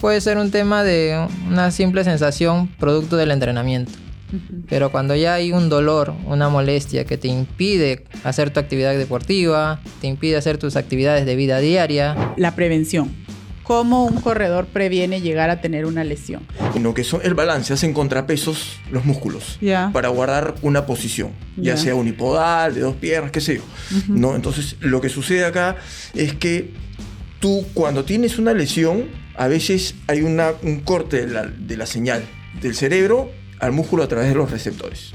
puede ser un tema de una simple sensación producto del entrenamiento. Pero cuando ya hay un dolor, una molestia que te impide hacer tu actividad deportiva, te impide hacer tus actividades de vida diaria. La prevención. ¿Cómo un corredor previene llegar a tener una lesión? En lo que son el balance, hacen contrapesos los músculos para guardar una posición, ya sea unipodal, de 2 piernas, qué sé yo. ¿No? Entonces, lo que sucede acá es que tú, cuando tienes una lesión, a veces hay un corte de la señal del cerebro al músculo a través de los receptores.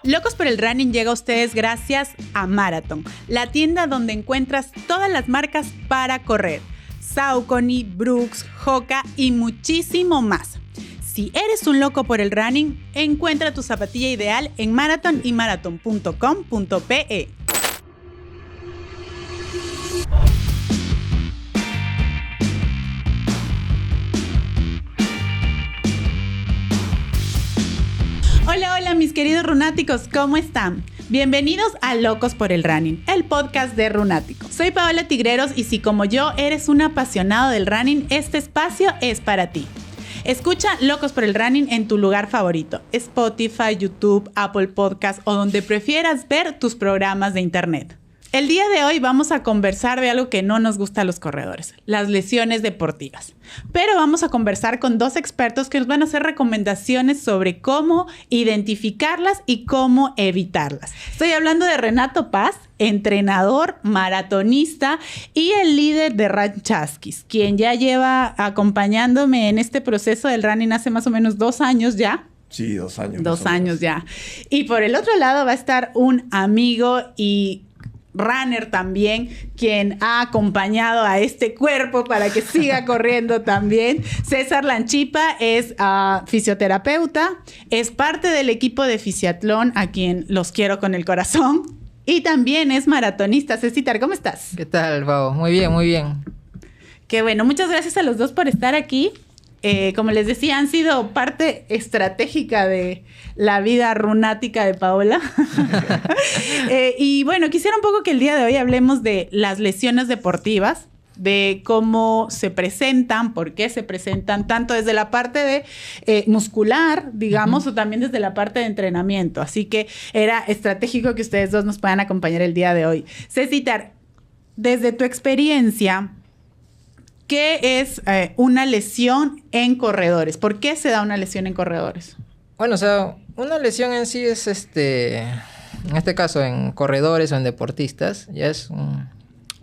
Locos por el Running llega a ustedes gracias a Marathon, la tienda donde encuentras todas las marcas para correr. Saucony, Brooks, Hoka y muchísimo más. Si eres un loco por el running, encuentra tu zapatilla ideal en Marathon y marathon.com.pe. Hola mis queridos runáticos, ¿cómo están? Bienvenidos a Locos por el Running, el podcast de Runático. Soy Paola Tigreros y si como yo eres un apasionado del running, este espacio es para ti. Escucha Locos por el Running en tu lugar favorito, Spotify, YouTube, Apple Podcast o donde prefieras ver tus programas de internet. El día de hoy vamos a conversar de algo que no nos gusta a los corredores, las lesiones deportivas. Pero vamos a conversar con 2 expertos que nos van a hacer recomendaciones sobre cómo identificarlas y cómo evitarlas. Estoy hablando de Renato Paz, entrenador, maratonista y el líder de Run Chasquis, quien ya lleva acompañándome en este proceso del running hace más o menos 2 años ya. Sí, 2 años. 2 años ya. Y por el otro lado va a estar un amigo y runner también, quien ha acompañado a este cuerpo para que siga corriendo también. César Lanchipa es fisioterapeuta, es parte del equipo de Fisiatlón, a quien los quiero con el corazón, y también es maratonista. Cecitar, ¿cómo estás? ¿Qué tal, Pau? Muy bien, muy bien. Qué bueno, muchas gracias a los dos por estar aquí. Como les decía, han sido parte estratégica de la vida runática de Paola. Y bueno, quisiera un poco que el día de hoy hablemos de las lesiones deportivas, de cómo se presentan, por qué se presentan, tanto desde la parte de muscular, digamos, o también desde la parte de entrenamiento. Así que era estratégico que ustedes dos nos puedan acompañar el día de hoy. Cecitar, desde tu experiencia, ¿qué es una lesión en corredores? ¿Por qué se da una lesión en corredores? Bueno, o sea, una lesión en sí es en este caso en corredores o en deportistas, ya es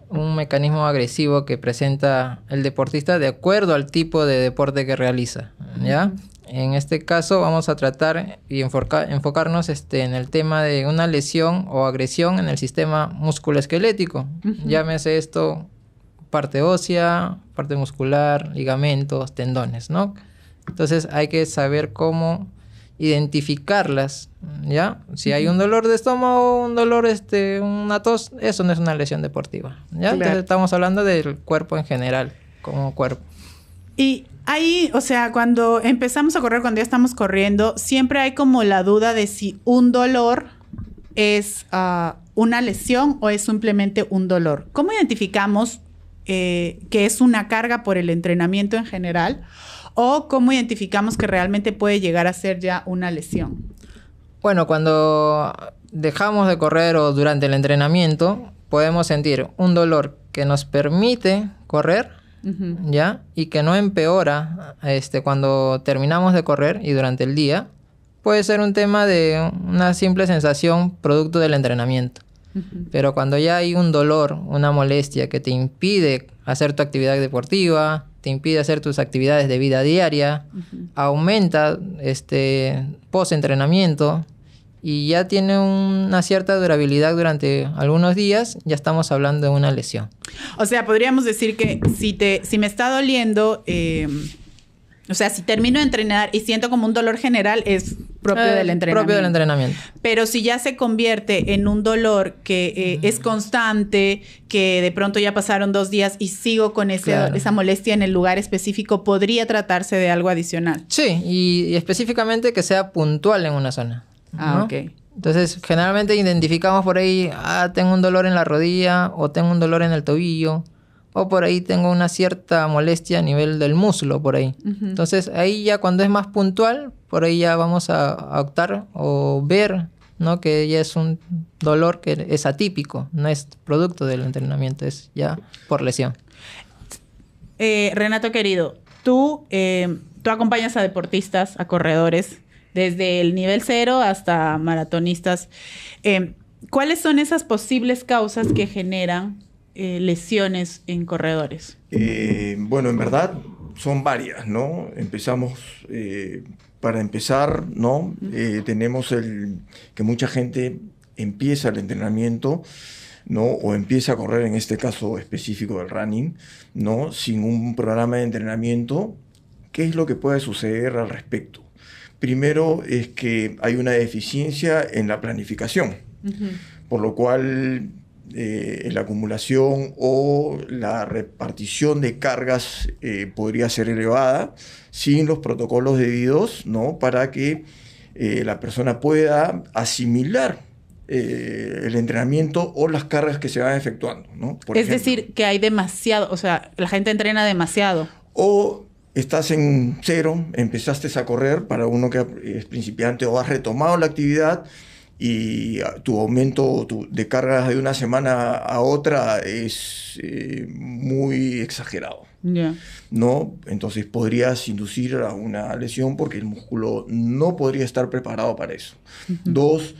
un mecanismo agresivo que presenta el deportista de acuerdo al tipo de deporte que realiza, ¿ya? En este caso vamos a tratar y enfocarnos en el tema de una lesión o agresión en el sistema musculoesquelético. Llámese esto parte ósea, parte muscular, ligamentos, tendones, ¿no? Entonces hay que saber cómo identificarlas, ¿ya? Si hay un dolor de estómago, un dolor, una tos, eso no es una lesión deportiva, ¿ya? Claro. Entonces estamos hablando del cuerpo en general, como cuerpo. Y ahí, o sea, cuando empezamos a correr, cuando ya estamos corriendo, siempre hay como la duda de si un dolor es una lesión o es simplemente un dolor. ¿Cómo identificamos que es una carga por el entrenamiento en general? ¿O cómo identificamos que realmente puede llegar a ser ya una lesión? Bueno, cuando dejamos de correr o durante el entrenamiento, podemos sentir un dolor que nos permite correr, ¿ya? Y que no empeora cuando terminamos de correr y durante el día. Puede ser un tema de una simple sensación producto del entrenamiento. Pero cuando ya hay un dolor, una molestia que te impide hacer tu actividad deportiva, te impide hacer tus actividades de vida diaria, aumenta post-entrenamiento y ya tiene una cierta durabilidad durante algunos días, ya estamos hablando de una lesión. O sea, podríamos decir que si me está doliendo, o sea, si termino de entrenar y siento como un dolor general, es propio del entrenamiento. Propio del entrenamiento. Pero si ya se convierte en un dolor que es constante, que de pronto ya pasaron 2 días y sigo con esa molestia en el lugar específico, ¿podría tratarse de algo adicional? Sí, y específicamente que sea puntual en una zona, ¿no? Ok. Entonces, generalmente identificamos por ahí, tengo un dolor en la rodilla, o tengo un dolor en el tobillo, o por ahí tengo una cierta molestia a nivel del muslo por ahí. Entonces ahí ya cuando es más puntual, por ahí ya vamos a optar o ver, ¿no? Que ya es un dolor que es atípico, no es producto del entrenamiento, es ya por lesión. Renato querido, tú acompañas a deportistas, a corredores, desde el nivel 0 hasta maratonistas. ¿Cuáles son esas posibles causas que generan lesiones en corredores? Bueno, en verdad son varias, ¿no? Para empezar, ¿no? Tenemos que mucha gente empieza el entrenamiento, ¿no? O empieza a correr, en este caso específico del running, ¿no? Sin un programa de entrenamiento. ¿Qué es lo que puede suceder al respecto? Primero es que hay una deficiencia en la planificación, por lo cual la acumulación o la repartición de cargas podría ser elevada sin los protocolos debidos, ¿no? Para que la persona pueda asimilar el entrenamiento o las cargas que se van efectuando, ¿no? Por ejemplo, decir, que hay demasiado, o sea, la gente entrena demasiado. O estás en 0, empezaste a correr, para uno que es principiante, o has retomado la actividad y tu aumento de cargas de una semana a otra es muy exagerado. ¿No? Entonces podrías inducir a una lesión porque el músculo no podría estar preparado para eso. 2,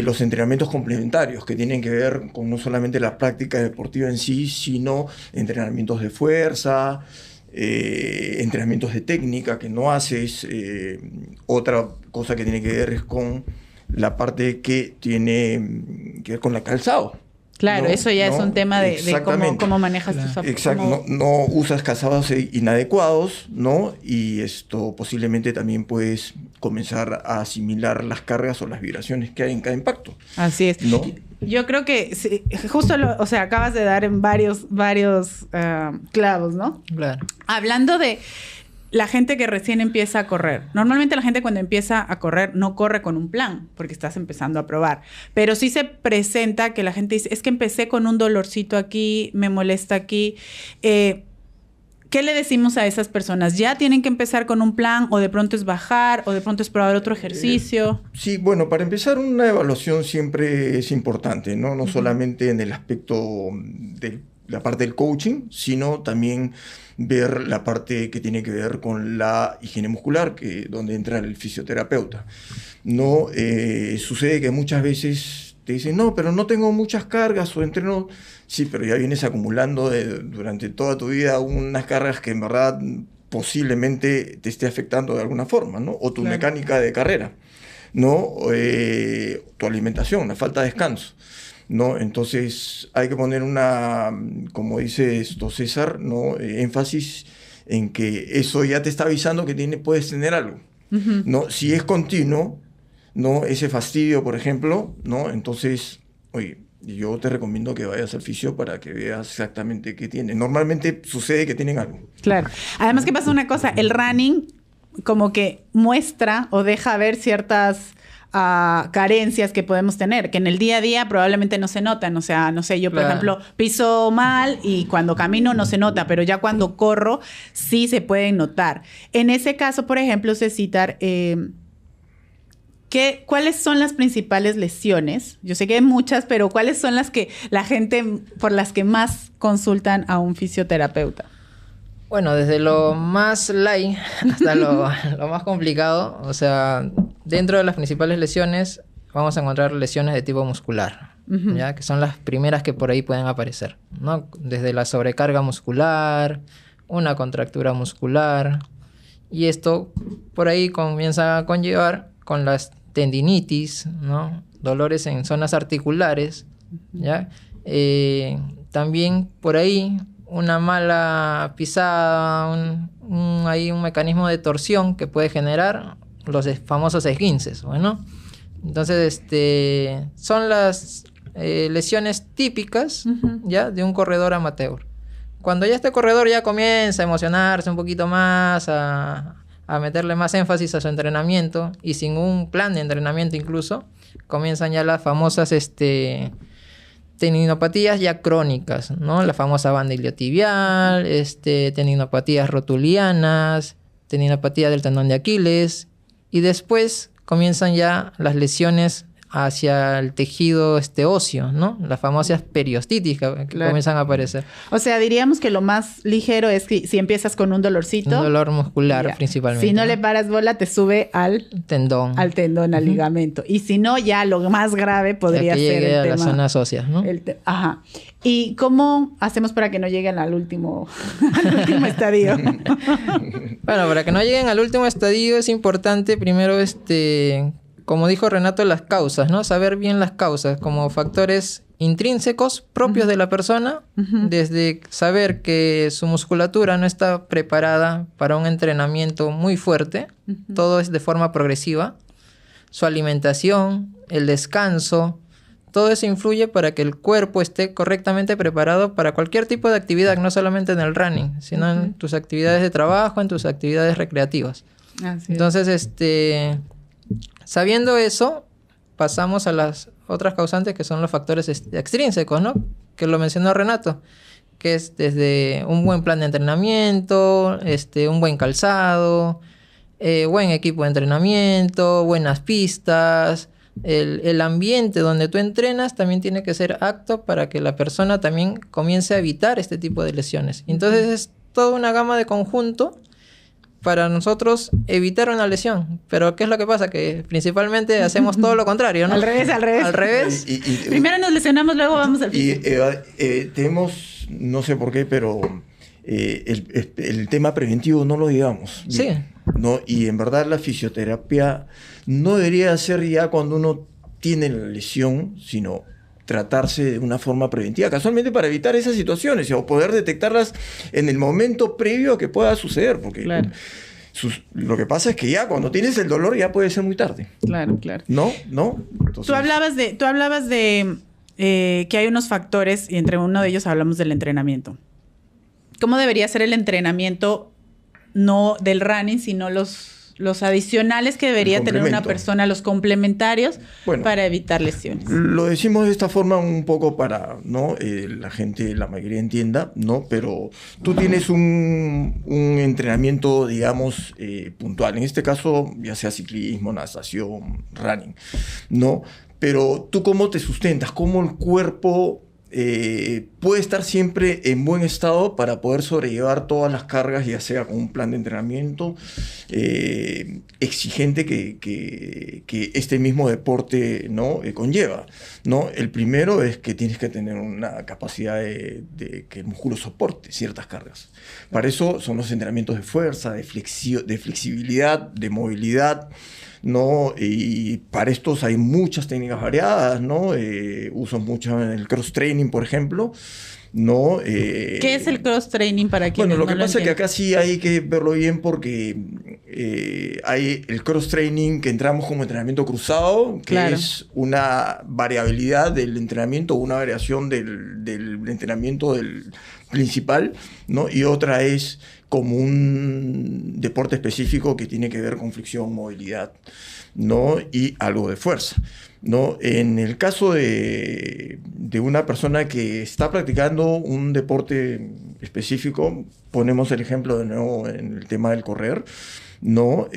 los entrenamientos complementarios que tienen que ver con no solamente la práctica deportiva en sí, sino entrenamientos de fuerza, entrenamientos de técnica que no haces. Otra cosa que tiene que ver es con la parte que tiene que ver con el calzado. Claro, ¿no? Eso ya es un tema de cómo manejas tus zapatos. Exacto, no usas calzados inadecuados, ¿no? Y esto posiblemente también puedes comenzar a asimilar las cargas o las vibraciones que hay en cada impacto. Así es. ¿No? Yo creo que sí, justo acabas de dar en varios clavos, ¿no? Claro. Hablando de la gente que recién empieza a correr. Normalmente la gente cuando empieza a correr no corre con un plan, porque estás empezando a probar. Pero sí se presenta que la gente dice, es que empecé con un dolorcito aquí, me molesta aquí. ¿Qué le decimos a esas personas? ¿Ya tienen que empezar con un plan o de pronto es bajar o de pronto es probar otro ejercicio? Sí, bueno, para empezar una evaluación siempre es importante, ¿no? No solamente en el aspecto de la parte del coaching, sino también ver la parte que tiene que ver con la higiene muscular, donde entra el fisioterapeuta. No sucede que muchas veces te dicen, no, pero no tengo muchas cargas o entreno. Sí, pero ya vienes acumulando durante toda tu vida unas cargas que en verdad posiblemente te esté afectando de alguna forma, ¿no? O tu mecánica de carrera, ¿no? Tu alimentación, la falta de descanso, ¿no? Entonces hay que poner como dice César, ¿no? Énfasis en que eso ya te está avisando que puedes tener algo, ¿no? Si es continuo, ¿no? Ese fastidio, por ejemplo, ¿no? Entonces, oye, yo te recomiendo que vayas al fisio para que veas exactamente qué tiene. Normalmente sucede que tienen algo. Claro. Además que pasa una cosa, el running como que muestra o deja ver ciertas carencias que podemos tener, que en el día a día probablemente no se notan. O sea, no sé, yo por ejemplo piso mal y cuando camino no se nota, pero ya cuando corro sí se pueden notar. En ese caso, por ejemplo, Cecitar, ¿cuáles son las principales lesiones? Yo sé que hay muchas, pero ¿cuáles son las que la gente por las que más consultan a un fisioterapeuta? Bueno, desde lo más light hasta lo más complicado, o sea, dentro de las principales lesiones vamos a encontrar lesiones de tipo muscular, ¿ya? Que son las primeras que por ahí pueden aparecer, ¿no? Desde la sobrecarga muscular, una contractura muscular, y esto por ahí comienza a conllevar con las tendinitis, ¿no? Dolores en zonas articulares, ¿ya? También por ahí una mala pisada, hay un mecanismo de torsión que puede generar los famosos esguinces, ¿no? Entonces, son las lesiones típicas, ¿ya? De un corredor amateur. Cuando ya este corredor ya comienza a emocionarse un poquito más, a meterle más énfasis a su entrenamiento, y sin un plan de entrenamiento incluso, comienzan ya las famosas Tendinopatías ya crónicas, ¿no? La famosa banda iliotibial, tendinopatías rotulianas, tendinopatía del tendón de Aquiles, y después comienzan ya las lesiones hacia el tejido óseo, ¿no? Las famosas periostitis que comienzan a aparecer. O sea, diríamos que lo más ligero es que si empiezas con un dolorcito... Un dolor muscular principalmente. Si no le paras bola, te sube al tendón. Al tendón, al ligamento. Y si no, ya lo más grave podría ser el tema... las zonas óseas, ¿no? Ajá. ¿Y cómo hacemos para que no lleguen al último estadio? Bueno, para que no lleguen al último estadio es importante primero, como dijo Renato, las causas, ¿no? Saber bien las causas como factores intrínsecos propios de la persona, desde saber que su musculatura no está preparada para un entrenamiento muy fuerte, todo es de forma progresiva, su alimentación, el descanso, todo eso influye para que el cuerpo esté correctamente preparado para cualquier tipo de actividad, no solamente en el running, sino en tus actividades de trabajo, en tus actividades recreativas. Entonces, sabiendo eso, pasamos a las otras causantes que son los factores extrínsecos, ¿no? Que lo mencionó Renato, que es desde un buen plan de entrenamiento, un buen calzado, buen equipo de entrenamiento, buenas pistas, el ambiente donde tú entrenas también tiene que ser apto para que la persona también comience a evitar este tipo de lesiones. Entonces es toda una gama de conjunto para nosotros evitar una lesión. Pero ¿qué es lo que pasa? Que principalmente hacemos todo lo contrario, ¿no? Al revés. Al revés. Primero nos lesionamos, luego vamos al físico. Tenemos, no sé por qué, pero el tema preventivo no lo digamos. Sí. ¿No? Y en verdad la fisioterapia no debería ser ya cuando uno tiene la lesión, sino tratarse de una forma preventiva, casualmente para evitar esas situaciones o poder detectarlas en el momento previo a que pueda suceder, porque lo que pasa es que ya cuando tienes el dolor ya puede ser muy tarde. Claro. ¿No? Entonces... Tú hablabas de que hay unos factores y entre uno de ellos hablamos del entrenamiento. ¿Cómo debería ser el entrenamiento no del running, sino los adicionales que debería tener una persona, los complementarios, para evitar lesiones? Lo decimos de esta forma un poco para la gente, la mayoría entienda, ¿no? Pero tú tienes un entrenamiento, digamos, puntual. En este caso, ya sea ciclismo, natación, running, ¿no? Pero tú cómo te sustentas, cómo el cuerpo... puede estar siempre en buen estado para poder sobrellevar todas las cargas, ya sea con un plan de entrenamiento exigente que este mismo deporte, ¿no? Conlleva, ¿no? El primero es que tienes que tener una capacidad de que el músculo soporte ciertas cargas. Para eso son los entrenamientos de fuerza, de flexibilidad, de movilidad, ¿no? Y para estos hay muchas técnicas variadas, ¿no? Uso mucho el cross-training, por ejemplo, ¿no? ¿Qué es el cross-training para quienes lo que pasa es que acá sí hay que verlo bien porque hay el cross-training que entramos como entrenamiento cruzado, que es una variabilidad del entrenamiento, una variación del entrenamiento del principal, ¿no? Y otra es como un deporte específico que tiene que ver con fricción, movilidad, ¿no? Y algo de fuerza, ¿no? En el caso de una persona que está practicando un deporte específico, ponemos el ejemplo de nuevo en el tema del correr, ¿no?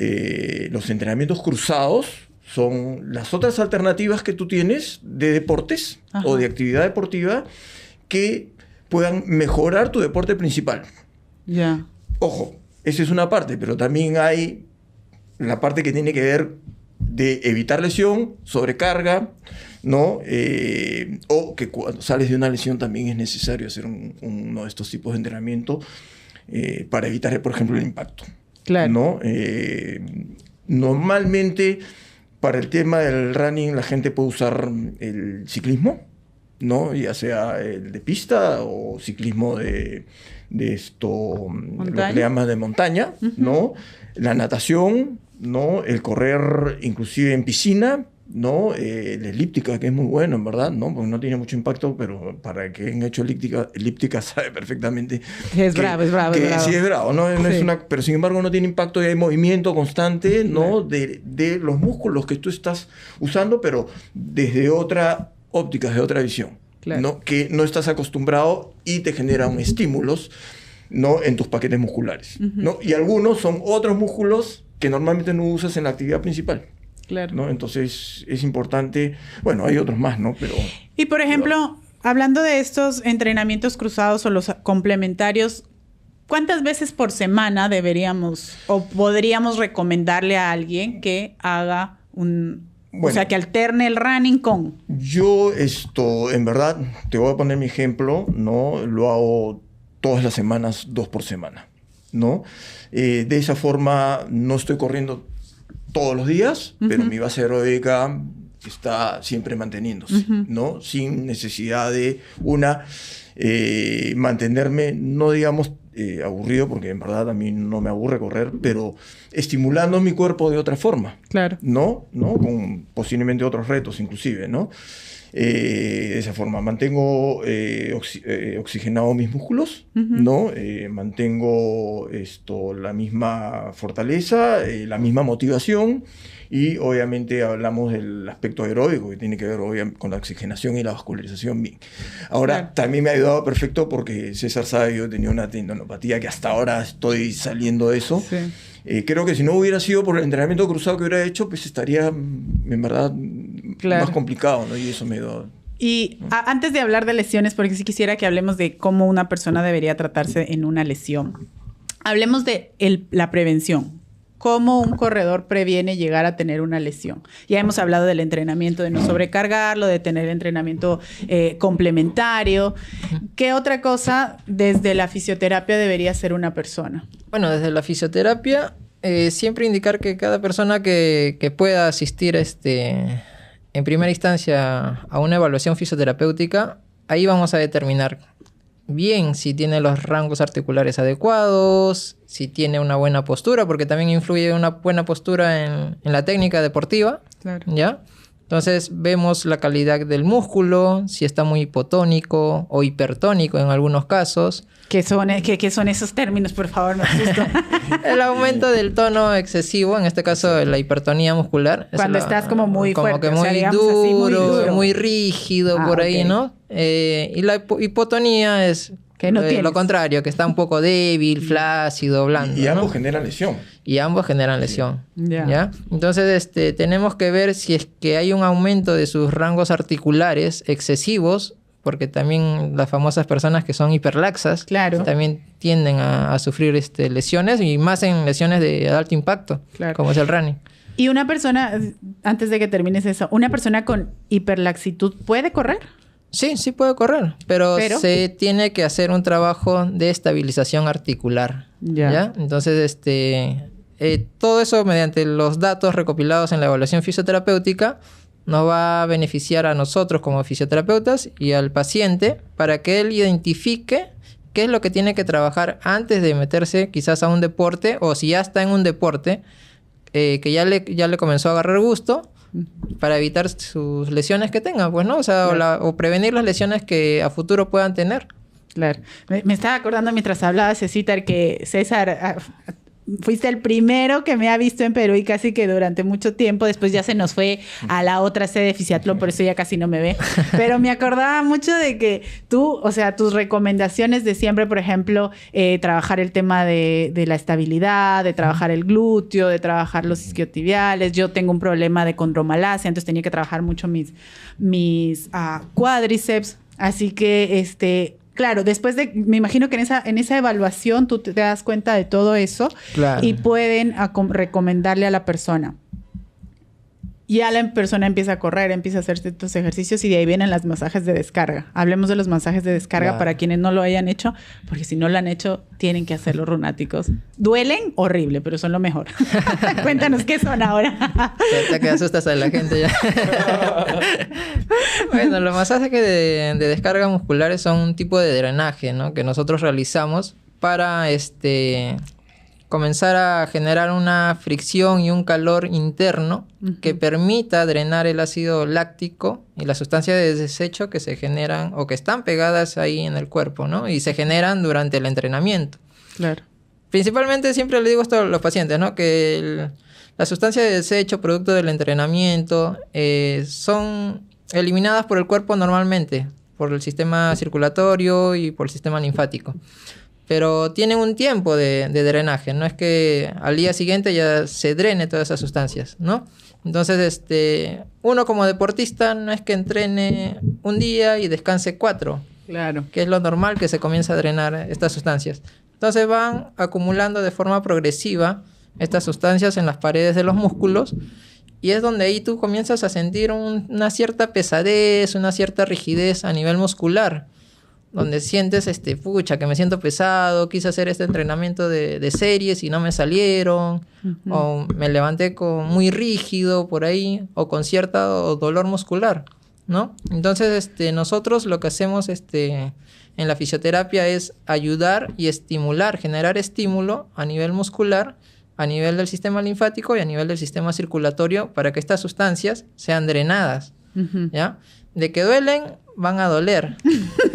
Los entrenamientos cruzados son las otras alternativas que tú tienes de deportes o de actividad deportiva que puedan mejorar tu deporte principal. Ya. Ojo, esa es una parte, pero también hay la parte que tiene que ver de evitar lesión, sobrecarga, ¿no? O que cuando sales de una lesión también es necesario hacer uno de estos tipos de entrenamiento para evitar, por ejemplo, el impacto. Claro. ¿No? Normalmente, para el tema del running, la gente puede usar el ciclismo, ¿no? Ya sea el de pista o ciclismo de esto, lo que le llaman de montaña, ¿no? La natación, ¿no? El correr inclusive en piscina, ¿no? La elíptica, que es muy bueno, en verdad, ¿no? Porque no tiene mucho impacto, pero para el que han hecho elíptica sabe perfectamente es bravo. Sí, es bravo, ¿no? Sí. Pero sin embargo no tiene impacto y hay movimiento constante, ¿no? De los músculos que tú estás usando, pero desde otra óptica, desde otra visión. ¿no? Que no estás acostumbrado y te generan estímulos, ¿no? En tus paquetes musculares, ¿no? Y algunos son otros músculos que normalmente no usas en la actividad principal. Claro. ¿No? Entonces es importante, bueno, hay otros más, ¿no? Pero... Y por ejemplo, hablando de estos entrenamientos cruzados o los complementarios, ¿cuántas veces por semana deberíamos o podríamos recomendarle a alguien que haga o sea, que alterne el running con? Yo en verdad, te voy a poner mi ejemplo, ¿no? Lo hago todas las semanas, 2 por semana, ¿no? De esa forma no estoy corriendo todos los días, pero mi base aeróbica está siempre manteniéndose, ¿no? Sin necesidad de mantenerme, no digamos aburrido, porque en verdad a mí no me aburre correr, pero estimulando mi cuerpo de otra forma. Claro. ¿No? Con posiblemente otros retos inclusive, ¿no? De esa forma mantengo oxigenado mis músculos, ¿no? Mantengo la misma fortaleza, la misma motivación, y obviamente hablamos del aspecto aeróbico que tiene que ver obviamente con la oxigenación y la vascularización bien. Ahora, también me ha ayudado perfecto porque César sabe, yo tenía una tendinopatía que hasta ahora estoy saliendo de eso. Sí. Creo que si no hubiera sido por el entrenamiento cruzado que hubiera hecho, pues estaría, en verdad, más complicado, ¿no? Y eso me dio... Y antes de hablar de lesiones, porque sí quisiera que hablemos de cómo una persona debería tratarse en una lesión, hablemos de la prevención. ¿Cómo un corredor previene llegar a tener una lesión? Ya hemos hablado del entrenamiento, de no sobrecargarlo, de tener entrenamiento complementario. ¿Qué otra cosa desde la fisioterapia debería hacer una persona? Bueno, desde la fisioterapia, siempre indicar que cada persona que pueda asistir en primera instancia a una evaluación fisioterapéutica, ahí vamos a determinar bien si tiene los rangos articulares adecuados, si tiene una buena postura, porque también influye una buena postura en la técnica deportiva. Claro. ¿Ya? Entonces vemos la calidad del músculo, si está muy hipotónico o hipertónico en algunos casos. ¿Qué son esos términos, por favor? Me asusto. El aumento del tono excesivo, en este caso la hipertonía muscular. Cuando estás como muy como fuerte. Que muy, duro, muy rígido, por ahí, ¿no? Y la hipotonía es que no lo contrario, que está un poco débil, flácido, blando. Y ambos generan lesión. Y ambos generan lesión. ¿Ya? Entonces, tenemos que ver si es que hay un aumento de sus rangos articulares excesivos, porque también las famosas personas que son hiperlaxas también tienden a sufrir lesiones, y más en lesiones de alto impacto, como es el running. Y una persona, antes de que termines eso, ¿una persona con hiperlaxitud puede correr? Sí, sí puede correr, pero se tiene que hacer un trabajo de estabilización articular. ¿Ya? Entonces, todo eso mediante los datos recopilados en la evaluación fisioterapéutica nos va a beneficiar a nosotros como fisioterapeutas y al paciente para que él identifique qué es lo que tiene que trabajar antes de meterse quizás a un deporte, o si ya está en un deporte que ya le comenzó a agarrar gusto, para evitar sus lesiones que tenga, pues, ¿no? O sea, o prevenir las lesiones que a futuro puedan tener. Claro. Me estaba acordando mientras hablaba, César, que César... fuiste el primero que me ha visto en Perú y casi que durante mucho tiempo. Después ya se nos fue a la otra sede de Fisiatlón, por eso ya casi no me ve. Pero me acordaba mucho de que tú, o sea, tus recomendaciones de siempre, por ejemplo, trabajar el tema de la estabilidad, de trabajar el glúteo, de trabajar los isquiotibiales. Yo tengo un problema de condromalacia, entonces tenía que trabajar mucho mis cuádriceps. Así que, claro, después me imagino que en esa evaluación tú te das cuenta de todo eso y pueden recomendarle a la persona. Ya la persona empieza a correr, empieza a hacer estos ejercicios y de ahí vienen los masajes de descarga. Hablemos de los masajes de descarga para quienes no lo hayan hecho, porque si no lo han hecho, tienen que hacerlo, runáticos. Duelen horrible, pero son lo mejor. Cuéntanos qué son ahora. Hasta que asustas a la gente ya. Bueno, los masajes de descarga musculares son un tipo de drenaje, ¿no? Que nosotros realizamos para comenzar a generar una fricción y un calor interno que permita drenar el ácido láctico y las sustancias de desecho que se generan o que están pegadas ahí en el cuerpo, ¿no? Y se generan durante el entrenamiento. Claro. Principalmente siempre le digo esto a los pacientes, ¿no? Que las sustancias de desecho producto del entrenamiento son eliminadas por el cuerpo normalmente por el sistema circulatorio y por el sistema linfático. Pero tienen un tiempo de drenaje, no es que al día siguiente ya se drene todas esas sustancias, ¿no? Entonces, uno como deportista no es que entrene un día y descanse 4. Claro. Que es lo normal que se comienza a drenar estas sustancias. Entonces van acumulando de forma progresiva estas sustancias en las paredes de los músculos y es donde ahí tú comienzas a sentir una cierta pesadez, una cierta rigidez a nivel muscular. Donde sientes, pucha, que me siento pesado, quise hacer este entrenamiento de series y no me salieron, o me levanté muy rígido por ahí, o con cierto dolor muscular, ¿no? Entonces, nosotros lo que hacemos, en la fisioterapia es ayudar y estimular, generar estímulo a nivel muscular, a nivel del sistema linfático y a nivel del sistema circulatorio para que estas sustancias sean drenadas, ¿ya? De que duelen, van a doler.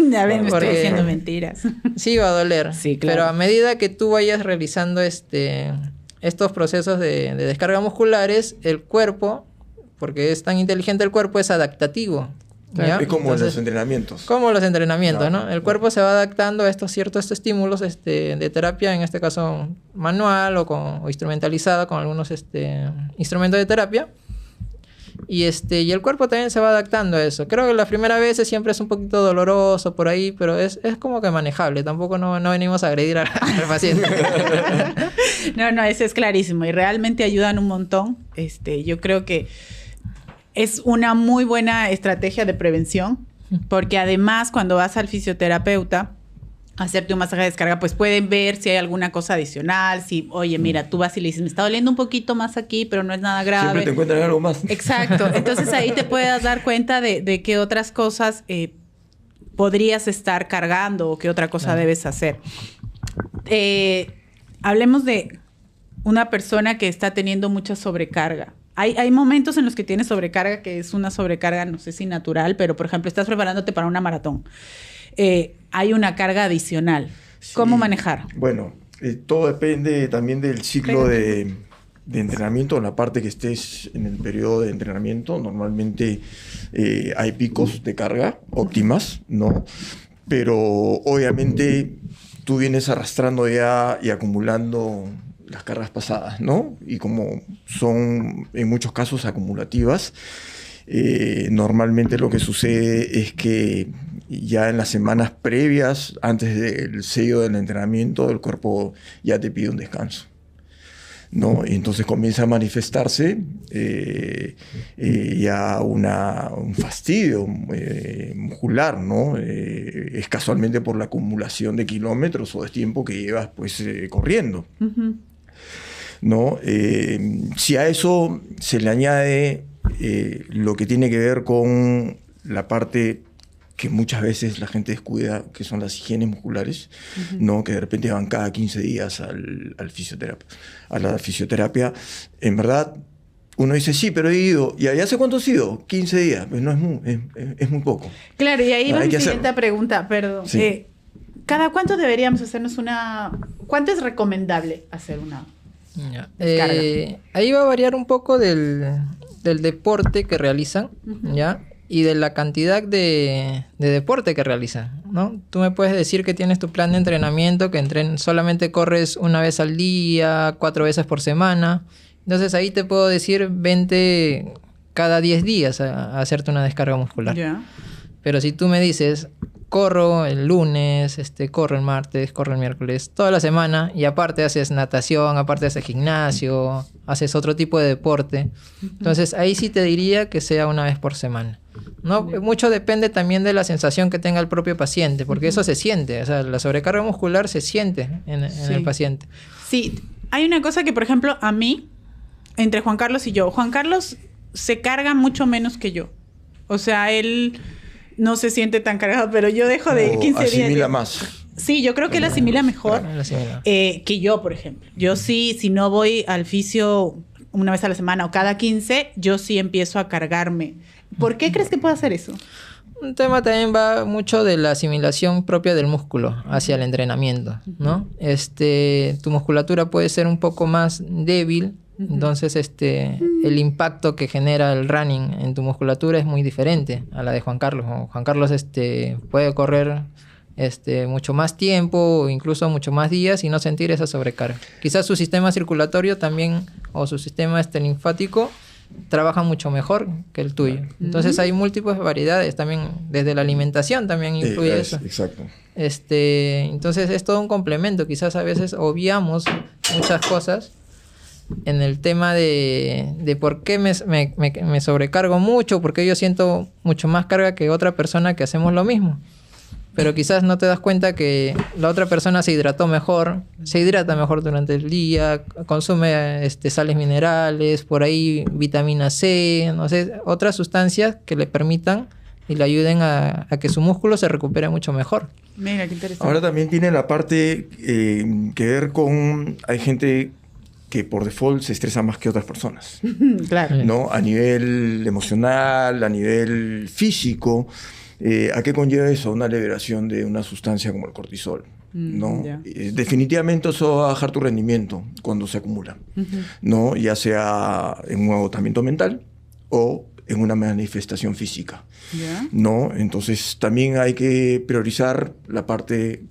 Ya ven, estoy diciendo mentiras. Sí, va a doler. Sí, claro. Pero a medida que tú vayas realizando estos procesos de descarga musculares, el cuerpo, porque es tan inteligente el cuerpo, es adaptativo. ¿Ya? Es como los entrenamientos. Como los entrenamientos, ¿no? El cuerpo se va adaptando a estos ciertos estímulos de terapia, en este caso manual o instrumentalizada con algunos instrumentos de terapia. Y el cuerpo también se va adaptando a eso. Creo que la primera vez siempre es un poquito doloroso por ahí, pero es como que manejable. Tampoco no venimos a agredir al paciente. No, eso es clarísimo. Y realmente ayudan un montón. Yo creo que es una muy buena estrategia de prevención. Porque además, cuando vas al fisioterapeuta a hacerte un masaje de descarga, pues pueden ver si hay alguna cosa adicional, si, oye, mira, tú vas y le dices, me está doliendo un poquito más aquí, pero no es nada grave. Siempre te encuentran algo más. Exacto. Entonces ahí te puedes dar cuenta de qué otras cosas podrías estar cargando o qué otra cosa debes hacer. Hablemos de una persona que está teniendo mucha sobrecarga. Hay momentos en los que tienes sobrecarga, que es una sobrecarga, no sé si natural, pero por ejemplo, estás preparándote para una maratón. Hay una carga adicional. Sí. ¿Cómo manejar? Bueno, todo depende también del ciclo de entrenamiento, en la parte que estés en el periodo de entrenamiento. Normalmente hay picos de carga óptimas, ¿no? Pero obviamente tú vienes arrastrando ya y acumulando las cargas pasadas, ¿no? Y como son en muchos casos acumulativas, normalmente lo que sucede es que ya en las semanas previas, antes del sello del entrenamiento, el cuerpo ya te pide un descanso, ¿no? Y entonces comienza a manifestarse ya un fastidio muscular, ¿no? Es casualmente por la acumulación de kilómetros o de tiempo que llevas pues corriendo. ¿No? Si a eso se le añade lo que tiene que ver con la parte que muchas veces la gente descuida, que son las higienes musculares, ¿no? Que de repente van cada 15 días a la fisioterapia. En verdad, uno dice, sí, pero he ido. ¿Y hace cuánto has ido? 15 días. Pues no es muy poco. Claro, y ahí va mi siguiente pregunta, perdón. Sí. ¿Cada cuánto deberíamos hacernos ¿Cuánto es recomendable hacer una descarga? Ahí va a variar un poco del deporte que realizan, ¿ya? Y de la cantidad de deporte que realizan, ¿no? Tú me puedes decir que tienes tu plan de entrenamiento, que solamente corres una vez al día, 4 veces por semana. Entonces ahí te puedo decir, vente cada 10 días a hacerte una descarga muscular. Yeah. Pero si tú me dices, corro el lunes, corro el martes, corro el miércoles, toda la semana, y aparte haces natación, aparte haces gimnasio, haces otro tipo de deporte, entonces ahí sí te diría que sea una vez por semana. ¿No? Mucho depende también de la sensación que tenga el propio paciente, porque eso se siente, o sea, la sobrecarga muscular se siente en el paciente. Sí, hay una cosa que, por ejemplo, a mí, entre Juan Carlos y yo, Juan Carlos se carga mucho menos que yo. O sea, él no se siente tan cargado, pero yo dejo de 15 días. Asimila más. Sí, yo creo que él asimila mejor que yo, por ejemplo. Yo sí, si no voy al fisio una vez a la semana o cada 15, yo sí empiezo a cargarme. ¿Por qué crees que puedo hacer eso? Un tema también va mucho de la asimilación propia del músculo hacia el entrenamiento, ¿no? Tu musculatura puede ser un poco más débil Entonces, el impacto que genera el running en tu musculatura es muy diferente a la de Juan Carlos. Juan Carlos, puede correr mucho más tiempo o incluso mucho más días y no sentir esa sobrecarga. Quizás su sistema circulatorio también o su sistema linfático trabaja mucho mejor que el tuyo. Entonces hay múltiples variedades también, desde la alimentación también influye eso. Exacto. Entonces es todo un complemento. Quizás a veces obviamos muchas cosas en el tema de por qué me sobrecargo mucho, porque yo siento mucho más carga que otra persona que hacemos lo mismo. Pero quizás no te das cuenta que la otra persona se hidrata mejor durante el día, consume sales minerales, por ahí vitamina C, no sé, otras sustancias que le permitan y le ayuden a que su músculo se recupere mucho mejor. Mira, qué interesante. Ahora también tiene la parte que ver con... Hay gente que por default se estresa más que otras personas. Claro. ¿No? A nivel emocional, a nivel físico. ¿A qué conlleva eso? Una liberación de una sustancia como el cortisol, ¿no? Definitivamente eso va a bajar tu rendimiento cuando se acumula, ¿no? Ya sea en un agotamiento mental o en una manifestación física, ¿no? Entonces también hay que priorizar la parte,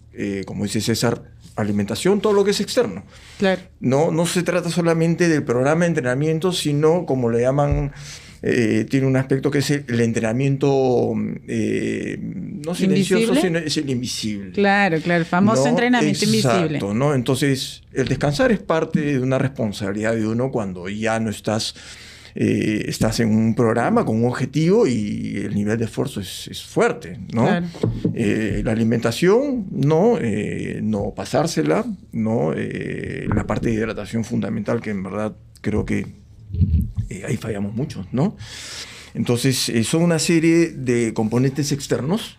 como dice César, alimentación, todo lo que es externo. Claro. No se trata solamente del programa de entrenamiento, sino, como le llaman... tiene un aspecto que es el entrenamiento no silencioso, sino es el invisible. Claro, el famoso entrenamiento invisible. Exacto, ¿no? Entonces, el descansar es parte de una responsabilidad de uno cuando ya no estás en un programa con un objetivo y el nivel de esfuerzo es fuerte, ¿no? Claro. La alimentación, no pasársela, ¿no? La parte de hidratación fundamental, que en verdad creo que ahí fallamos mucho, ¿no? Entonces, son una serie de componentes externos,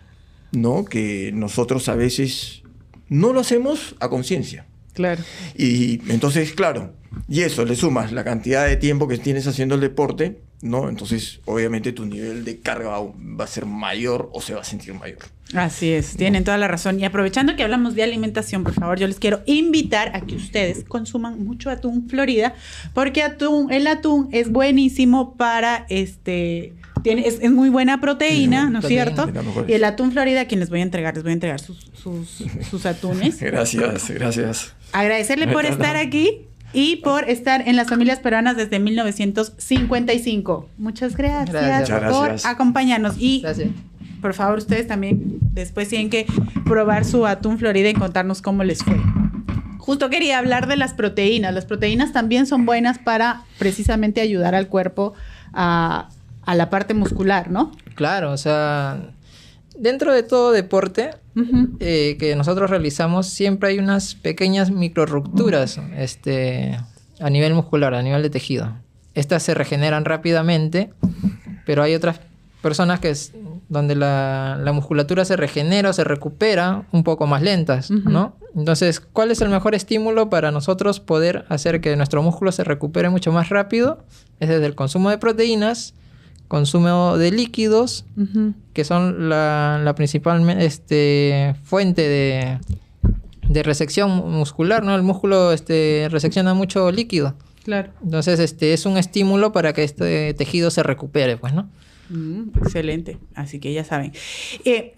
¿no? Que nosotros a veces no lo hacemos a conciencia. Claro. Y entonces, claro, y eso le sumas la cantidad de tiempo que tienes haciendo el deporte, ¿no? Entonces, obviamente, tu nivel de carga va a ser mayor o se va a sentir mayor. Así es, tienen toda la razón. Y aprovechando que hablamos de alimentación, por favor, yo les quiero invitar a que ustedes consuman mucho atún Florida, porque el atún es buenísimo para es muy buena proteína, ¿no es cierto? Y el atún Florida, a quien les voy a entregar sus atunes. Gracias. Agradecerle por estar aquí y por estar en las familias peruanas desde 1955. Muchas gracias por acompañarnos. Y gracias. Por favor, ustedes también después tienen que probar su atún Florida y contarnos cómo les fue. Justo quería hablar de las proteínas. Las proteínas también son buenas para precisamente ayudar al cuerpo a la parte muscular, ¿no? Claro, o sea, dentro de todo deporte que nosotros realizamos, siempre hay unas pequeñas microrupturas a nivel muscular, a nivel de tejido. Estas se regeneran rápidamente, pero hay otras personas donde la musculatura se regenera o se recupera un poco más lentas, ¿no? Entonces, ¿cuál es el mejor estímulo para nosotros poder hacer que nuestro músculo se recupere mucho más rápido? Es desde el consumo de proteínas, consumo de líquidos, que son la principal fuente de resección muscular, ¿no? El músculo resecciona mucho líquido. Claro. Entonces, es un estímulo para que este tejido se recupere, pues, ¿no? Excelente, así que ya saben.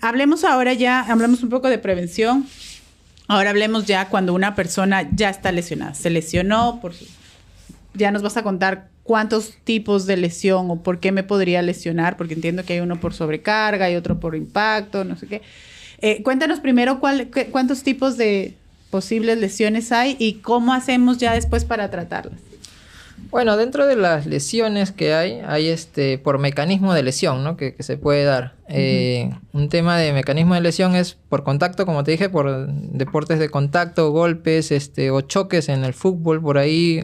Hablamos un poco de prevención. Ahora hablemos ya cuando una persona ya está lesionada. Se lesionó, ya nos vas a contar cuántos tipos de lesión o por qué me podría lesionar, porque entiendo que hay uno por sobrecarga y otro por impacto, no sé qué. Cuéntanos primero cuántos tipos de posibles lesiones hay y cómo hacemos ya después para tratarlas. Bueno, dentro de las lesiones que hay por mecanismo de lesión, ¿no? Que se puede dar. Un tema de mecanismo de lesión es por contacto, como te dije, por deportes de contacto, golpes, o choques en el fútbol, por ahí.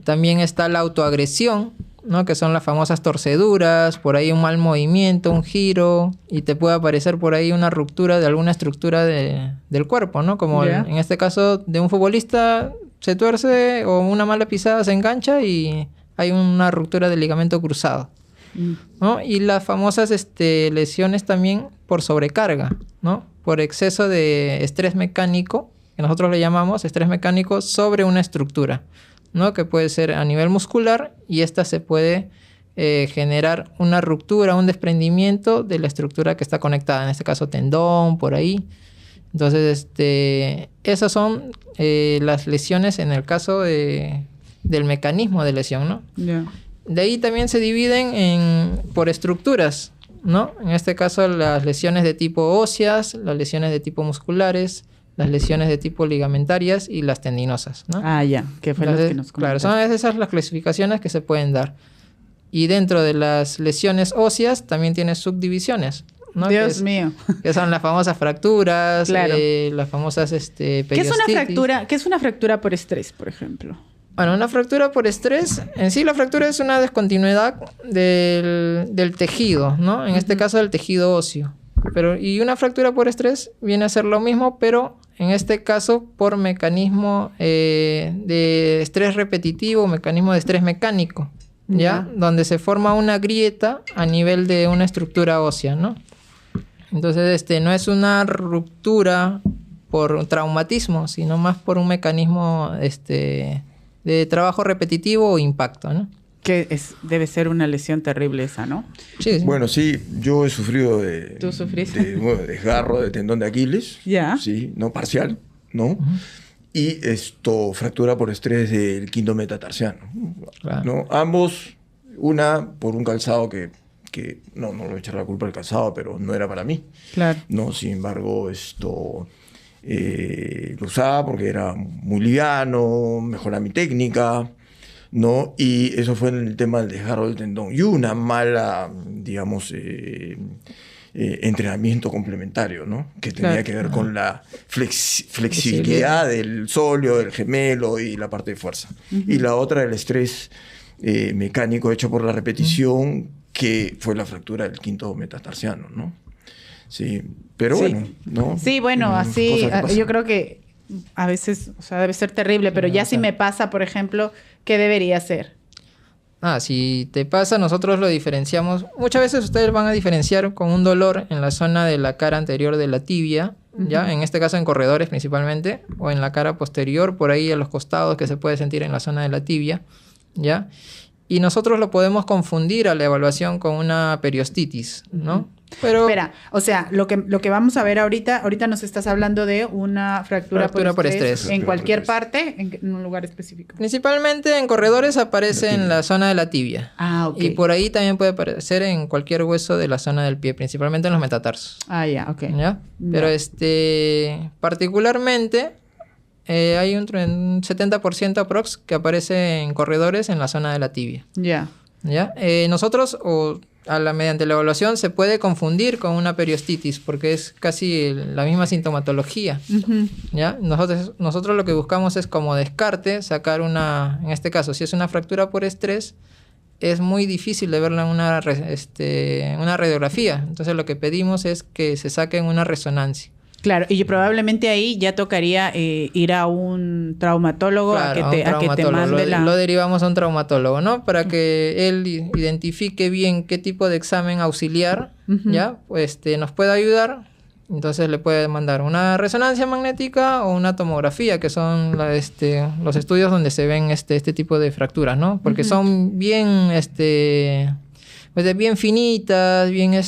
También está la autoagresión, ¿no? Que son las famosas torceduras, por ahí un mal movimiento, un giro, y te puede aparecer por ahí una ruptura de alguna estructura del cuerpo, ¿no? Como en este caso de un futbolista se tuerce o una mala pisada se engancha y hay una ruptura del ligamento cruzado, ¿no? Y las famosas lesiones también por sobrecarga, ¿no? Por exceso de estrés mecánico, que nosotros le llamamos estrés mecánico sobre una estructura. ¿no? Que puede ser a nivel muscular y esta se puede generar una ruptura, un desprendimiento de la estructura que está conectada, en este caso tendón, por ahí. Entonces, esas son las lesiones en el caso del mecanismo de lesión, ¿no? Yeah. De ahí también se dividen por estructuras, ¿no? En este caso, las lesiones de tipo óseas, las lesiones de tipo musculares, las lesiones de tipo ligamentarias y las tendinosas, ¿no? Ah, ya, que fue lo que nos comentaste. Claro, son esas las clasificaciones que se pueden dar. Y dentro de las lesiones óseas también tienes subdivisiones, ¿no? Dios mío. Que son las famosas fracturas, claro. Las famosas periostitis. ¿Qué es una fractura por estrés, por ejemplo? Bueno, una fractura por estrés, en sí la fractura es una descontinuidad del tejido, ¿no? En este caso del tejido óseo. Y una fractura por estrés viene a ser lo mismo, pero en este caso por mecanismo de estrés repetitivo, mecanismo de estrés mecánico, ¿ya? Donde se forma una grieta a nivel de una estructura ósea, ¿no? Entonces, no es una ruptura por traumatismo, sino más por un mecanismo, de trabajo repetitivo o impacto, ¿no? Debe ser una lesión terrible esa, ¿no? Sí. Bueno, sí, yo he sufrido ¿Tú sufriste? de desgarro de tendón de Aquiles. Ya. Sí, no parcial, ¿no? Y fractura por estrés del quinto metatarsiano. Claro. ¿No? Ambos, una por un calzado que no le voy a echar la culpa al calzado, pero no era para mí. Claro. No, sin embargo, lo usaba porque era muy liviano, mejoraba mi técnica, ¿no? Y eso fue en el tema del desgarro del tendón. Y una mala, digamos, entrenamiento complementario, ¿no? Que tenía que ver con la flexibilidad del sóleo, del gemelo y la parte de fuerza. Y la otra, el estrés mecánico hecho por la repetición, que fue la fractura del quinto metatarsiano, ¿no? Sí, pero bueno, ¿no? Sí, bueno, así yo creo que a veces, o sea, debe ser terrible, pero ya si me pasa, por ejemplo, ¿qué debería hacer? Si te pasa, nosotros lo diferenciamos. Muchas veces ustedes van a diferenciar con un dolor en la zona de la cara anterior de la tibia, ¿ya? En este caso en corredores principalmente, o en la cara posterior, por ahí a los costados que se puede sentir en la zona de la tibia, ¿ya? Y nosotros lo podemos confundir a la evaluación con una periostitis, ¿no? Pero espera, o sea, lo que vamos a ver ahorita nos estás hablando de una fractura por estrés en cualquier parte, en un lugar específico. Principalmente en corredores aparece en la zona de la tibia. Ah, ok. Y por ahí también puede aparecer en cualquier hueso de la zona del pie, principalmente en los metatarsos. Ah, ya, ok. ¿Ya? Pero particularmente hay un 70% aprox que aparece en corredores en la zona de la tibia. Ya. ¿Ya? Nosotros mediante la evaluación se puede confundir con una periostitis porque es casi la misma sintomatología. ¿Ya? Nosotros lo que buscamos es como descarte sacar en este caso, si es una fractura por estrés, es muy difícil de verla en una radiografía. Entonces lo que pedimos es que se saque en una resonancia. Claro, y probablemente ahí ya tocaría ir a un traumatólogo, claro, a que te mande lo derivamos a un traumatólogo, ¿no? Para que él identifique bien qué tipo de examen auxiliar, ¿ya? Pues nos pueda ayudar. Entonces le puede mandar una resonancia magnética o una tomografía, que son los estudios donde se ven este tipo de fracturas, ¿no? Porque son bien pues bien finitas, bien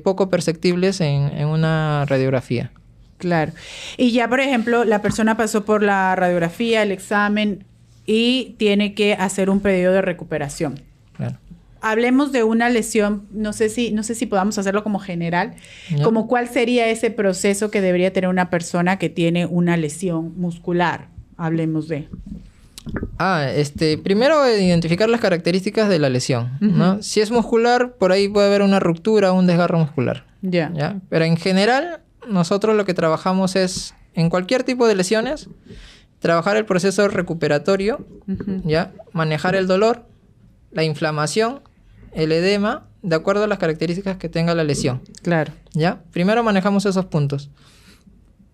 poco perceptibles en una radiografía. Claro. Y ya, por ejemplo, la persona pasó por la radiografía, el examen y tiene que hacer un periodo de recuperación. Claro. Hablemos de una lesión, no sé si podamos hacerlo como general, ¿no? Como cuál sería ese proceso que debería tener una persona que tiene una lesión muscular. Hablemos de... Primero identificar las características de la lesión, ¿no? Si es muscular, por ahí puede haber una ruptura o un desgarro muscular. ¿Ya? Pero en general, nosotros lo que trabajamos es, en cualquier tipo de lesiones, trabajar el proceso recuperatorio, ¿ya? Manejar el dolor, la inflamación, el edema, de acuerdo a las características que tenga la lesión. Claro. ¿Ya? Primero manejamos esos puntos.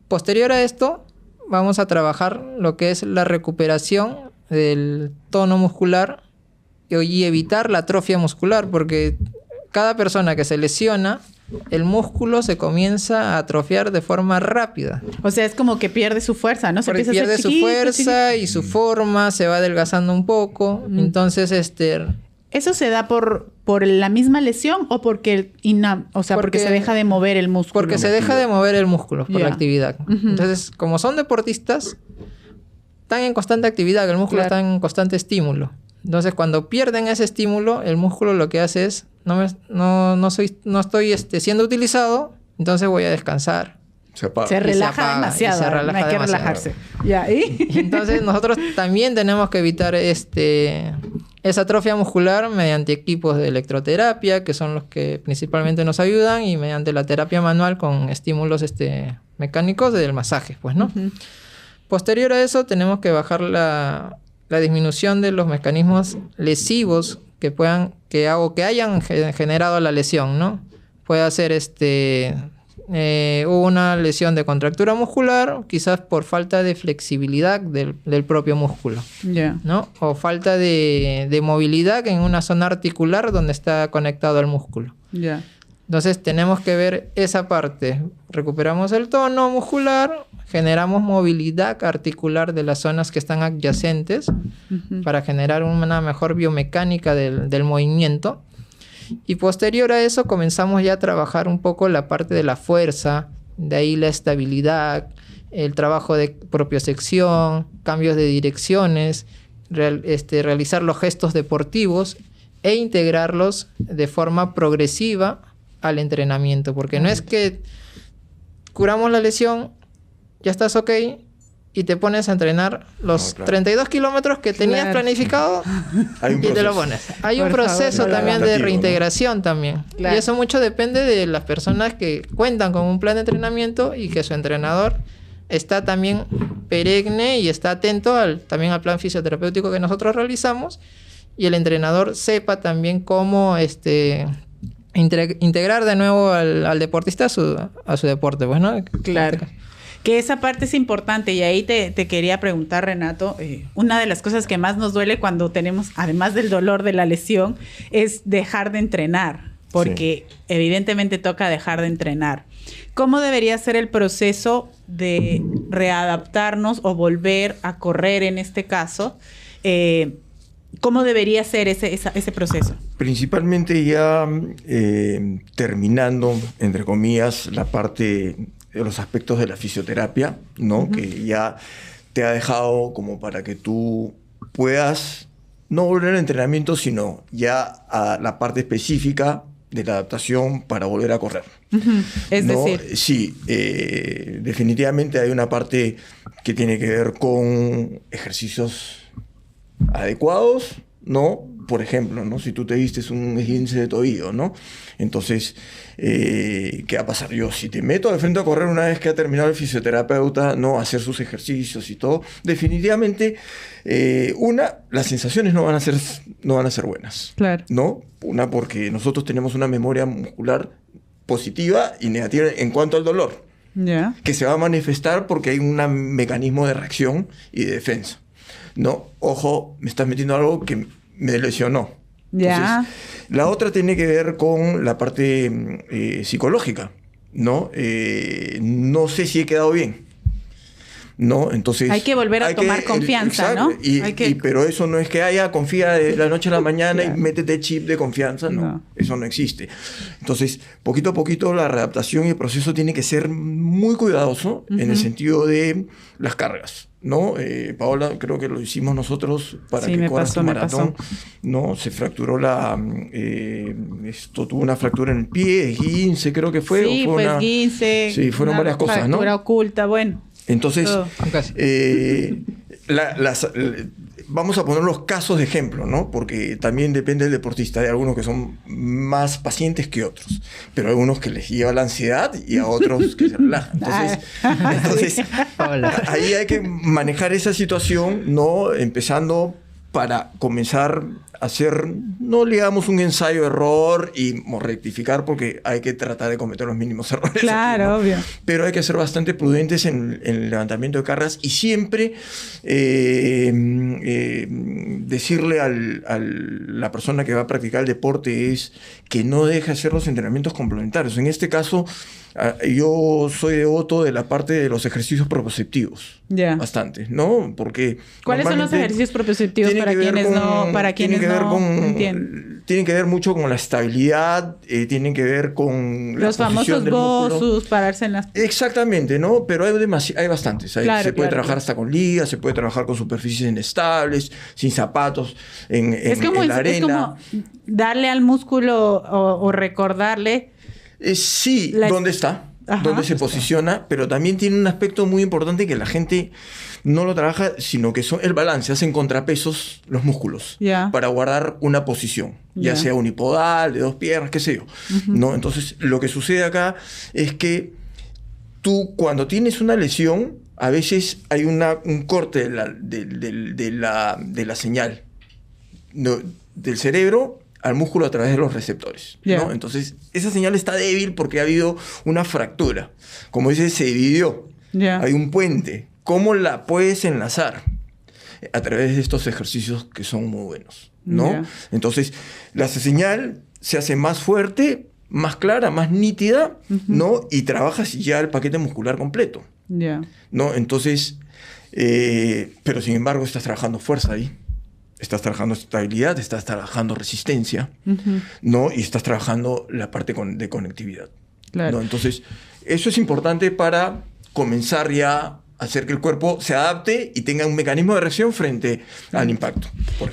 Posterior a esto, vamos a trabajar lo que es la recuperación del tono muscular y evitar la atrofia muscular, porque cada persona que se lesiona el músculo se comienza a atrofiar de forma rápida. O sea, es como que pierde su fuerza, ¿no? Porque pierde su fuerza y su forma, se va adelgazando un poco. Entonces, ¿eso se da por la misma lesión o porque se deja de mover el músculo? Porque se deja de mover el músculo por la actividad. Entonces, como son deportistas, están en constante actividad, el músculo está en constante estímulo. Entonces, cuando pierden ese estímulo, el músculo lo que hace es, no estoy siendo utilizado, entonces voy a descansar. Se relaja demasiado. Hay que relajarse. ¿Y? Entonces, nosotros también tenemos que evitar esa atrofia muscular mediante equipos de electroterapia, que son los que principalmente nos ayudan, y mediante la terapia manual con estímulos mecánicos del masaje, pues, ¿no? Posterior a eso, tenemos que bajar la disminución de los mecanismos lesivos que hayan generado la lesión, ¿no? Puede ser hubo una lesión de contractura muscular, quizás por falta de flexibilidad del propio músculo, ¿no? O falta de movilidad en una zona articular donde está conectado al músculo. Entonces tenemos que ver esa parte. Recuperamos el tono muscular, generamos movilidad articular de las zonas que están adyacentes para generar una mejor biomecánica del movimiento. Y posterior a eso comenzamos ya a trabajar un poco la parte de la fuerza, de ahí la estabilidad, el trabajo de propiocepción, cambios de direcciones, realizar los gestos deportivos e integrarlos de forma progresiva al entrenamiento, porque no es que curamos la lesión, ya estás ok y te pones a entrenar los 32 kilómetros que tenías planificado y te lo pones. Hay un proceso también de reintegración también. Y eso mucho depende de las personas que cuentan con un plan de entrenamiento y que su entrenador está también perenne y está atento también al plan fisioterapéutico que nosotros realizamos, y el entrenador sepa también cómo integrar de nuevo al deportista a su deporte, pues, ¿no? Claro. Que esa parte es importante, y ahí te quería preguntar, Renato, una de las cosas que más nos duele cuando tenemos, además del dolor de la lesión, es dejar de entrenar, porque evidentemente toca dejar de entrenar. ¿Cómo debería ser el proceso de readaptarnos o volver a correr en este caso? ¿Cómo debería ser ese proceso? Principalmente ya terminando, entre comillas, la parte de los aspectos de la fisioterapia, ¿no? Que ya te ha dejado como para que tú puedas no volver al entrenamiento, sino ya a la parte específica de la adaptación para volver a correr. Es decir... Sí, definitivamente hay una parte que tiene que ver con ejercicios adecuados, ¿no? Por ejemplo, ¿no? Si tú te diste un esguince de tobillo, ¿no? Entonces, ¿qué va a pasar? Yo, si te meto de frente a correr una vez que ha terminado el fisioterapeuta, ¿no? Hacer sus ejercicios y todo, definitivamente, las sensaciones no van a ser buenas. Claro. ¿No? Una, porque nosotros tenemos una memoria muscular positiva y negativa en cuanto al dolor. Que se va a manifestar porque hay un mecanismo de reacción y de defensa. No, ojo, me estás metiendo algo que me lesionó. Entonces, la otra tiene que ver con la parte psicológica, ¿no? No sé si he quedado bien, ¿no? Entonces... Hay que volver a tomar confianza, ¿no? Pero eso no es que confía de la noche a la mañana y métete chip de confianza, no. Eso no existe. Entonces, poquito a poquito la readaptación y el proceso tiene que ser muy cuidadoso en el sentido de las cargas, ¿no? Paola, creo que lo hicimos nosotros para que corras tu maratón, ¿no? Se fracturó tuvo una fractura en el pie, esguince, creo que fue. Sí, fue esguince. Sí, fueron varias cosas, ¿no? Fractura oculta, bueno. Entonces, vamos a poner los casos de ejemplo, ¿no? Porque también depende del deportista. Hay algunos que son más pacientes que otros, pero hay algunos que les lleva la ansiedad y a otros que se relajan. Entonces ahí hay que manejar esa situación, ¿no? Empezando para comenzar a hacer, no digamos un ensayo-error y rectificar, porque hay que tratar de cometer los mínimos errores. Claro, aquí, ¿no? obvio. Pero hay que ser bastante prudentes en el levantamiento de cargas y siempre decirle a la persona que va a practicar el deporte es que no deje hacer los entrenamientos complementarios. En este caso, yo soy devoto de la parte de los ejercicios proprioceptivos. Bastante, ¿no? Porque ¿cuáles son los ejercicios proprioceptivos para quienes no entienden? Tienen que ver mucho con la estabilidad, tienen que ver con los famosos bossus, pararse en las... Exactamente, ¿no? Pero hay bastantes. Se puede trabajar hasta con ligas, se puede trabajar con superficies inestables, sin zapatos, en la arena. Es como darle al músculo o recordarle... Sí, ¿dónde está? ¿Dónde se posiciona? Pero también tiene un aspecto muy importante que la gente no lo trabaja, sino que son el balance. Hacen contrapesos los músculos para guardar una posición, ya sea unipodal, de 2 piernas, qué sé yo. ¿No? Entonces, lo que sucede acá es que tú, cuando tienes una lesión, a veces hay un corte de la señal del cerebro al músculo a través de los receptores, ¿no? Entonces, esa señal está débil porque ha habido una fractura. Como dices, se dividió. Hay un puente. ¿Cómo la puedes enlazar? A través de estos ejercicios que son muy buenos, ¿no? Entonces, la señal se hace más fuerte, más clara, más nítida, ¿no? Y trabajas ya el paquete muscular completo, ¿no? Entonces, pero sin embargo, estás trabajando fuerza ahí. Estás trabajando estabilidad, estás trabajando resistencia, ¿no? Y estás trabajando la parte de conectividad, ¿no? Entonces, eso es importante para comenzar ya a hacer que el cuerpo se adapte y tenga un mecanismo de reacción frente al impacto.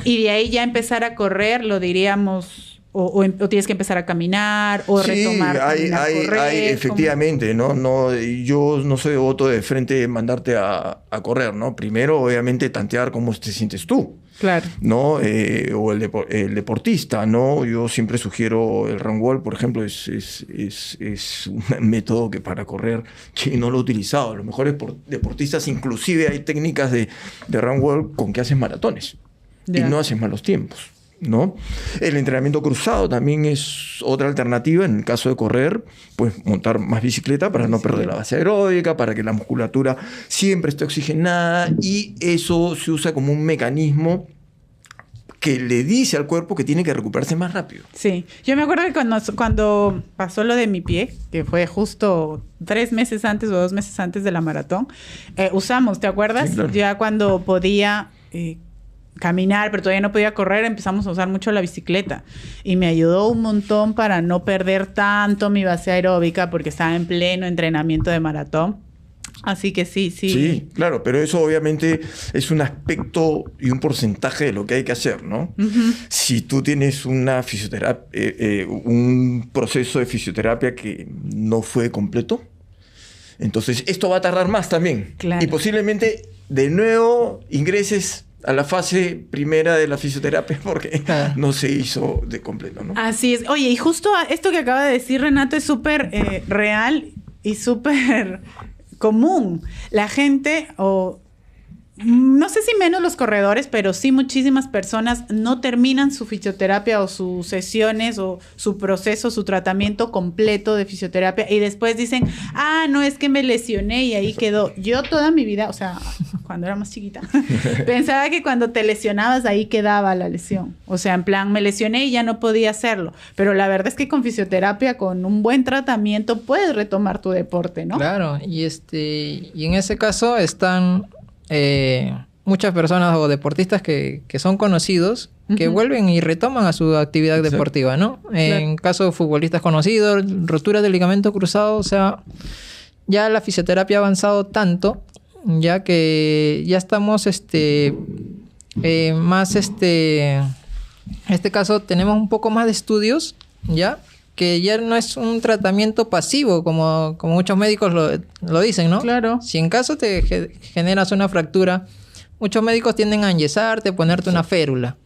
Y de ahí ya empezar a correr, lo diríamos... O tienes que empezar a caminar o retomar correr. Efectivamente, ¿no? Yo no soy devoto de frente mandarte a correr, ¿no? Primero, obviamente, tantear cómo te sientes tú. Claro. ¿No? O el deportista, ¿no? Yo siempre sugiero el run wall, por ejemplo, es un método que para correr, que no lo he utilizado. Los mejores deportistas, inclusive hay técnicas de run wall con que haces maratones y no haces malos tiempos, ¿no? El entrenamiento cruzado también es otra alternativa. En el caso de correr, pues montar más bicicleta para no perder la base aeróbica, para que la musculatura siempre esté oxigenada, y eso se usa como un mecanismo que le dice al cuerpo que tiene que recuperarse más rápido. Sí. Yo me acuerdo que cuando pasó lo de mi pie, que fue justo 3 meses antes o 2 meses antes de la maratón, usamos, ¿te acuerdas? Sí, claro. Ya cuando podía... caminar, pero todavía no podía correr, empezamos a usar mucho la bicicleta y me ayudó un montón para no perder tanto mi base aeróbica porque estaba en pleno entrenamiento de maratón. Así que sí. Sí, claro, pero eso obviamente es un aspecto y un porcentaje de lo que hay que hacer, ¿no? Si tú tienes una fisioterapia, un proceso de fisioterapia que no fue completo, entonces esto va a tardar más también. Claro. Y posiblemente de nuevo ingreses a la fase primera de la fisioterapia porque no se hizo de completo, ¿no? Así es. Oye, y justo esto que acaba de decir Renato es súper real y súper común. La gente, no sé si menos los corredores, pero sí muchísimas personas no terminan su fisioterapia o sus sesiones o su proceso, su tratamiento completo de fisioterapia y después dicen, no, es que me lesioné y ahí quedó. Yo toda mi vida, o sea, cuando era más chiquita, pensaba que cuando te lesionabas ahí quedaba la lesión. O sea, en plan, me lesioné y ya no podía hacerlo. Pero la verdad es que con fisioterapia, con un buen tratamiento, puedes retomar tu deporte, ¿no? Claro, y en ese caso están... muchas personas o deportistas que son conocidos que vuelven y retoman a su actividad deportiva, ¿no? En caso de futbolistas conocidos, roturas de ligamento cruzado, o sea, ya la fisioterapia ha avanzado tanto, ya que ya estamos más en este caso tenemos un poco más de estudios, ¿ya? Que ya no es un tratamiento pasivo como muchos médicos lo dicen, ¿no? Claro. Si en caso te generas una fractura, muchos médicos tienden a enyesarte, ponerte una férula,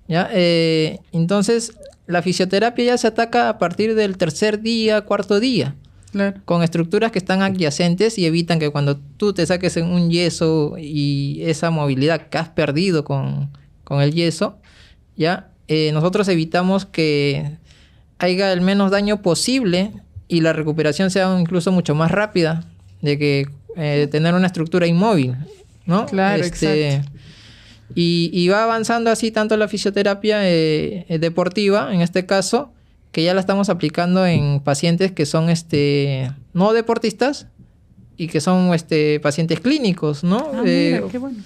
¿ya? Entonces, la fisioterapia ya se ataca a partir del 3er día, 4º día. Claro. Con estructuras que están adyacentes y evitan que cuando tú te saques en un yeso y esa movilidad que has perdido con el yeso, ¿ya? Nosotros evitamos que haya el menos daño posible y la recuperación sea incluso mucho más rápida de que tener una estructura inmóvil, ¿no? Claro, exacto. Y va avanzando así tanto la fisioterapia deportiva, en este caso, que ya la estamos aplicando en pacientes que son no deportistas y que son pacientes clínicos, ¿no? Mira, qué bueno.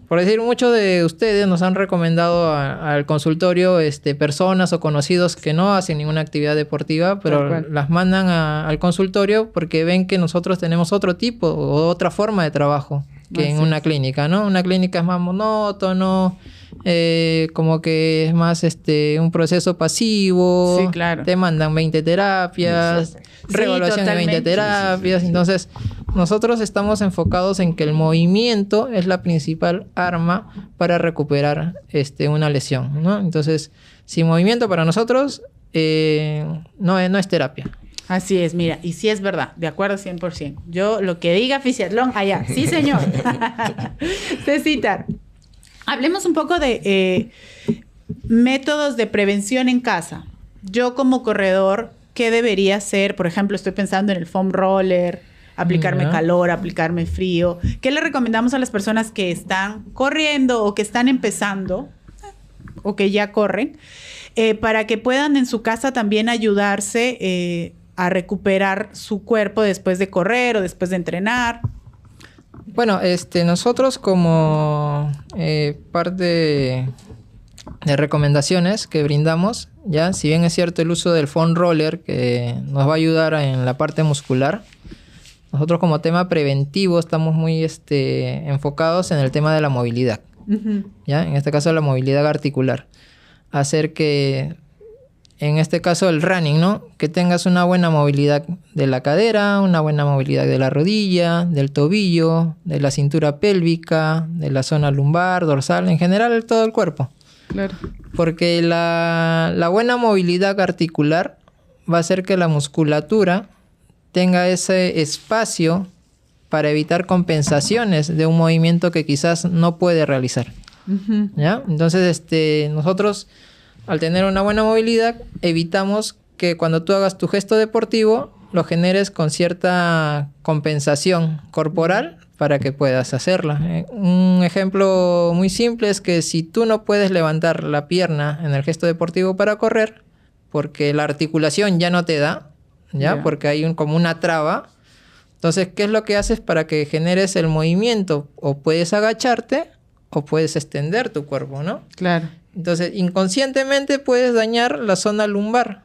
Por decir, muchos de ustedes nos han recomendado al consultorio personas o conocidos que no hacen ninguna actividad deportiva, pero las mandan al consultorio porque ven que nosotros tenemos otro tipo o otra forma de trabajo que en una clínica, ¿no? Una clínica es más monótono, como que es más un proceso pasivo. Sí, claro. Te mandan 20 terapias, reevaluación de 20 terapias. Entonces, nosotros estamos enfocados en que el movimiento es la principal arma para recuperar una lesión, ¿no? Entonces, sin movimiento para nosotros no es terapia. Así es, mira, y sí es verdad, de acuerdo 100%. Yo lo que diga Fisiatlón, allá. Sí, señor. Cecita, hablemos un poco de métodos de prevención en casa. Yo como corredor, ¿qué debería hacer? Por ejemplo, estoy pensando en el foam roller, aplicarme calor, aplicarme frío. ¿Qué le recomendamos a las personas que están corriendo o que están empezando o que ya corren para que puedan en su casa también ayudarse a recuperar su cuerpo después de correr o después de entrenar? Bueno, nosotros como parte de recomendaciones que brindamos, ya, si bien es cierto el uso del foam roller que nos va a ayudar en la parte muscular, nosotros como tema preventivo estamos muy enfocados en el tema de la movilidad, ¿ya? En este caso la movilidad articular. Hacer que, en este caso el running, ¿no? Que tengas una buena movilidad de la cadera, una buena movilidad de la rodilla, del tobillo, de la cintura pélvica, de la zona lumbar, dorsal, en general todo el cuerpo. Claro. Porque la buena movilidad articular va a hacer que la musculatura tenga ese espacio para evitar compensaciones de un movimiento que quizás no puede realizar. ¿Ya? Entonces, nosotros, al tener una buena movilidad, evitamos que cuando tú hagas tu gesto deportivo, lo generes con cierta compensación corporal para que puedas hacerla. Un ejemplo muy simple es que si tú no puedes levantar la pierna en el gesto deportivo para correr, porque la articulación ya no te da, ¿ya? Porque hay como una traba. Entonces, ¿qué es lo que haces para que generes el movimiento? O puedes agacharte o puedes extender tu cuerpo, ¿no? Claro. Entonces, inconscientemente puedes dañar la zona lumbar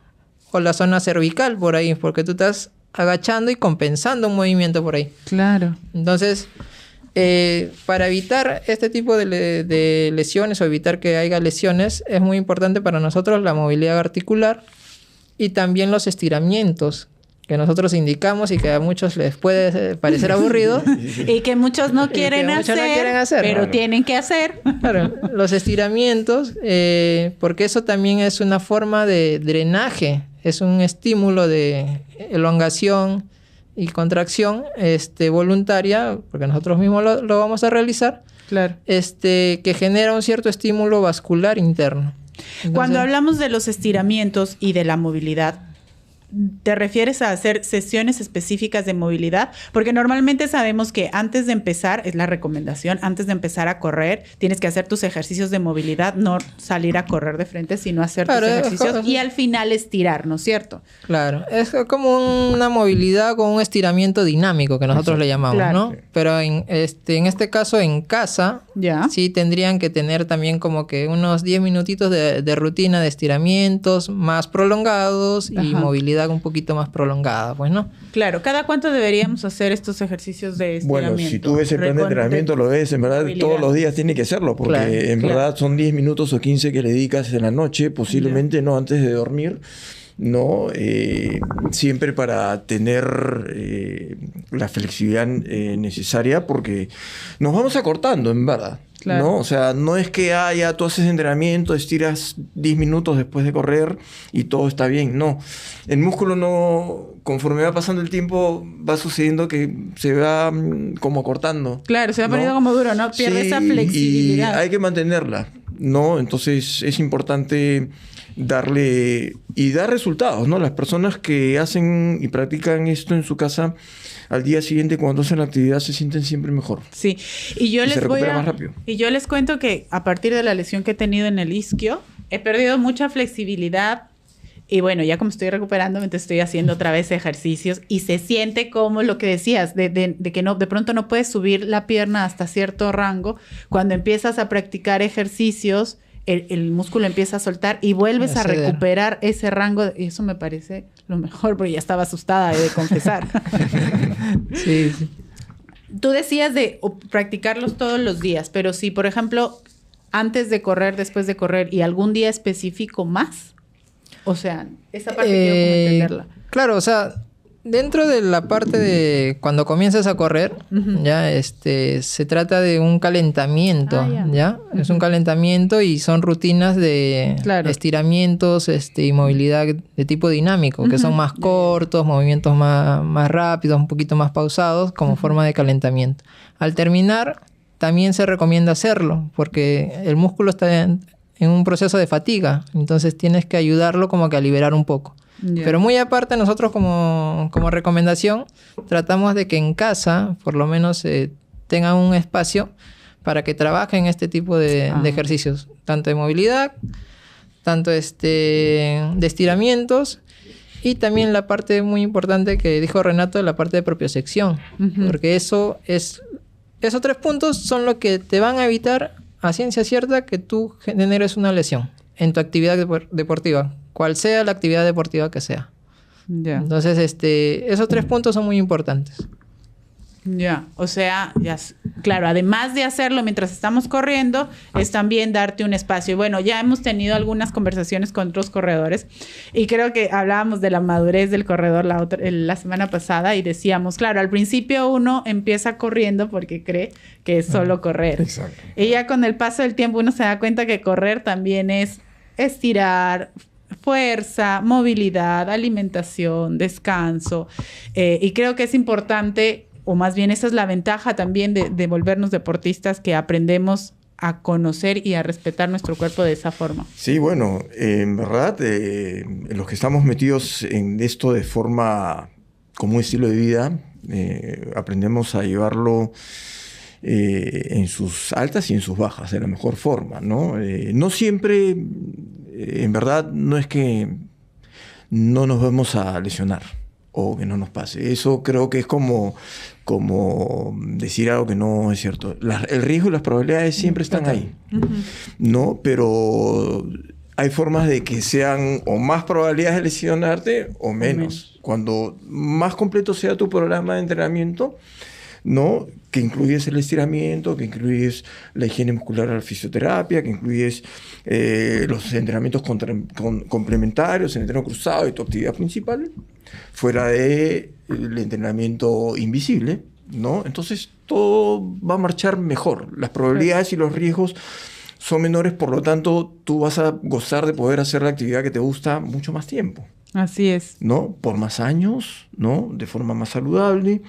o la zona cervical por ahí, porque tú estás agachando y compensando un movimiento por ahí. Claro. Entonces, para evitar este tipo de lesiones o evitar que haya lesiones, es muy importante para nosotros la movilidad articular y también los estiramientos que nosotros indicamos y que a muchos les puede parecer aburrido. Y que muchos no quieren hacer, pero claro, tienen que hacer. Claro, los estiramientos, porque eso también es una forma de drenaje, es un estímulo de elongación y contracción voluntaria, porque nosotros mismos lo vamos a realizar, claro, que genera un cierto estímulo vascular interno. Entonces, cuando hablamos de los estiramientos y de la movilidad, ¿te refieres a hacer sesiones específicas de movilidad? Porque normalmente sabemos que antes de empezar, es la recomendación, antes de empezar a correr, tienes que hacer tus ejercicios de movilidad, no salir a correr de frente, sino hacer tus ejercicios y al final estirar, ¿no es cierto? Claro, es como una movilidad con un estiramiento dinámico que nosotros le llamamos, claro, ¿no? Pero en este caso en casa, sí tendrían que tener también como que unos 10 minutitos de rutina de estiramientos más prolongados y movilidad un poquito más prolongada, pues, ¿no? Claro, ¿cada cuánto deberíamos hacer estos ejercicios de estiramiento? Bueno, si tú ves el plan de entrenamiento, lo ves, en verdad todos los días tiene que hacerlo, porque verdad son 10 minutos o 15 que le dedicas en la noche, posiblemente no antes de dormir, ¿no? Siempre para tener la flexibilidad necesaria, porque nos vamos acortando, en verdad. Claro. ¿No? O sea, no es que ya tú haces entrenamiento, estiras 10 minutos después de correr y todo está bien. No. El músculo no, conforme va pasando el tiempo, va sucediendo que se va como acortando. Claro, se va poniendo como duro, ¿no? Pierde esa flexibilidad. Y hay que mantenerla, ¿no? Entonces es importante dar resultados, ¿no? Las personas que hacen y practican esto en su casa, al día siguiente cuando hacen la actividad se sienten siempre mejor. Sí, y yo se recupera más rápido. Y yo les cuento que a partir de la lesión que he tenido en el isquio, he perdido mucha flexibilidad. Y bueno, ya como estoy recuperando, entonces estoy haciendo otra vez ejercicios y se siente como lo que decías, de que no, de pronto no puedes subir la pierna hasta cierto rango. Cuando empiezas a practicar ejercicios, el músculo empieza a soltar y vuelves a recuperar ese rango. Y eso me parece lo mejor, porque ya estaba asustada, he de confesar. Sí. Tú decías de practicarlos todos los días, pero si, por ejemplo, antes de correr, después de correr y algún día específico más, o sea, esa parte quiero como entenderla. Claro, o sea, dentro de la parte de cuando comienzas a correr, ya se trata de un calentamiento, ¿ya? Es un calentamiento y son rutinas de estiramientos y movilidad de tipo dinámico, que son más cortos, movimientos más rápidos, un poquito más pausados, como forma de calentamiento. Al terminar, también se recomienda hacerlo, porque el músculo está en un proceso de fatiga, entonces tienes que ayudarlo como que a liberar un poco. Yeah. Pero muy aparte, nosotros como recomendación tratamos de que en casa por lo menos tengan un espacio para que trabajen este tipo de ejercicios, tanto de movilidad, tanto de estiramientos, y también la parte muy importante que dijo Renato, la parte de propiocepción, porque esos 3 puntos son lo que te van a evitar a ciencia cierta que tú generes una lesión en tu actividad deportiva, cual sea la actividad deportiva que sea. Yeah. Entonces, esos 3 puntos son muy importantes. Ya, o sea, claro, además de hacerlo mientras estamos corriendo, es también darte un espacio. Y bueno, ya hemos tenido algunas conversaciones con otros corredores y creo que hablábamos de la madurez del corredor la semana pasada y decíamos, claro, al principio uno empieza corriendo porque cree que es solo correr. Exacto. Y ya con el paso del tiempo uno se da cuenta que correr también es estirar, fuerza, movilidad, alimentación, descanso. Y creo que es importante, o más bien esa es la ventaja también de volvernos deportistas, que aprendemos a conocer y a respetar nuestro cuerpo de esa forma. Sí, bueno, en verdad, los que estamos metidos en esto de forma como un estilo de vida, aprendemos a llevarlo en sus altas y en sus bajas de la mejor forma, ¿no? No siempre, en verdad, no es que no nos vamos a lesionar o que no nos pase. Eso creo que es como decir algo que no es cierto. El riesgo y las probabilidades siempre están ahí, ¿no? Pero hay formas de que sean o más probabilidades de lesionarte o menos. Cuando más completo sea tu programa de entrenamiento, ¿no? Que incluyes el estiramiento, que incluyes la higiene muscular a la fisioterapia, que incluyes los entrenamientos complementarios, el entreno cruzado y tu actividad principal, fuera del entrenamiento invisible, ¿no? Entonces todo va a marchar mejor. Las probabilidades y los riesgos son menores, por lo tanto tú vas a gozar de poder hacer la actividad que te gusta mucho más tiempo. Así es. ¿No? Por más años, ¿no? De forma más saludable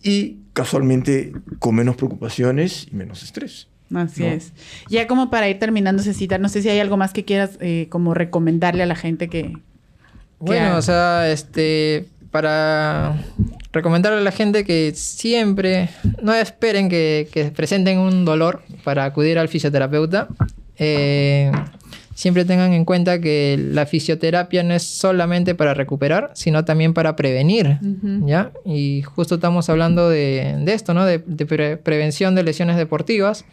y casualmente con menos preocupaciones y menos estrés. Así es. Ya como para ir terminando, Cecita, no sé si hay algo más que quieras como recomendarle a la gente que bueno, haga. O sea, para recomendarle a la gente que siempre no esperen que presenten un dolor para acudir al fisioterapeuta. Siempre tengan en cuenta que la fisioterapia no es solamente para recuperar, sino también para prevenir, ¿ya? Y justo estamos hablando de esto, ¿no? De prevención de lesiones deportivas.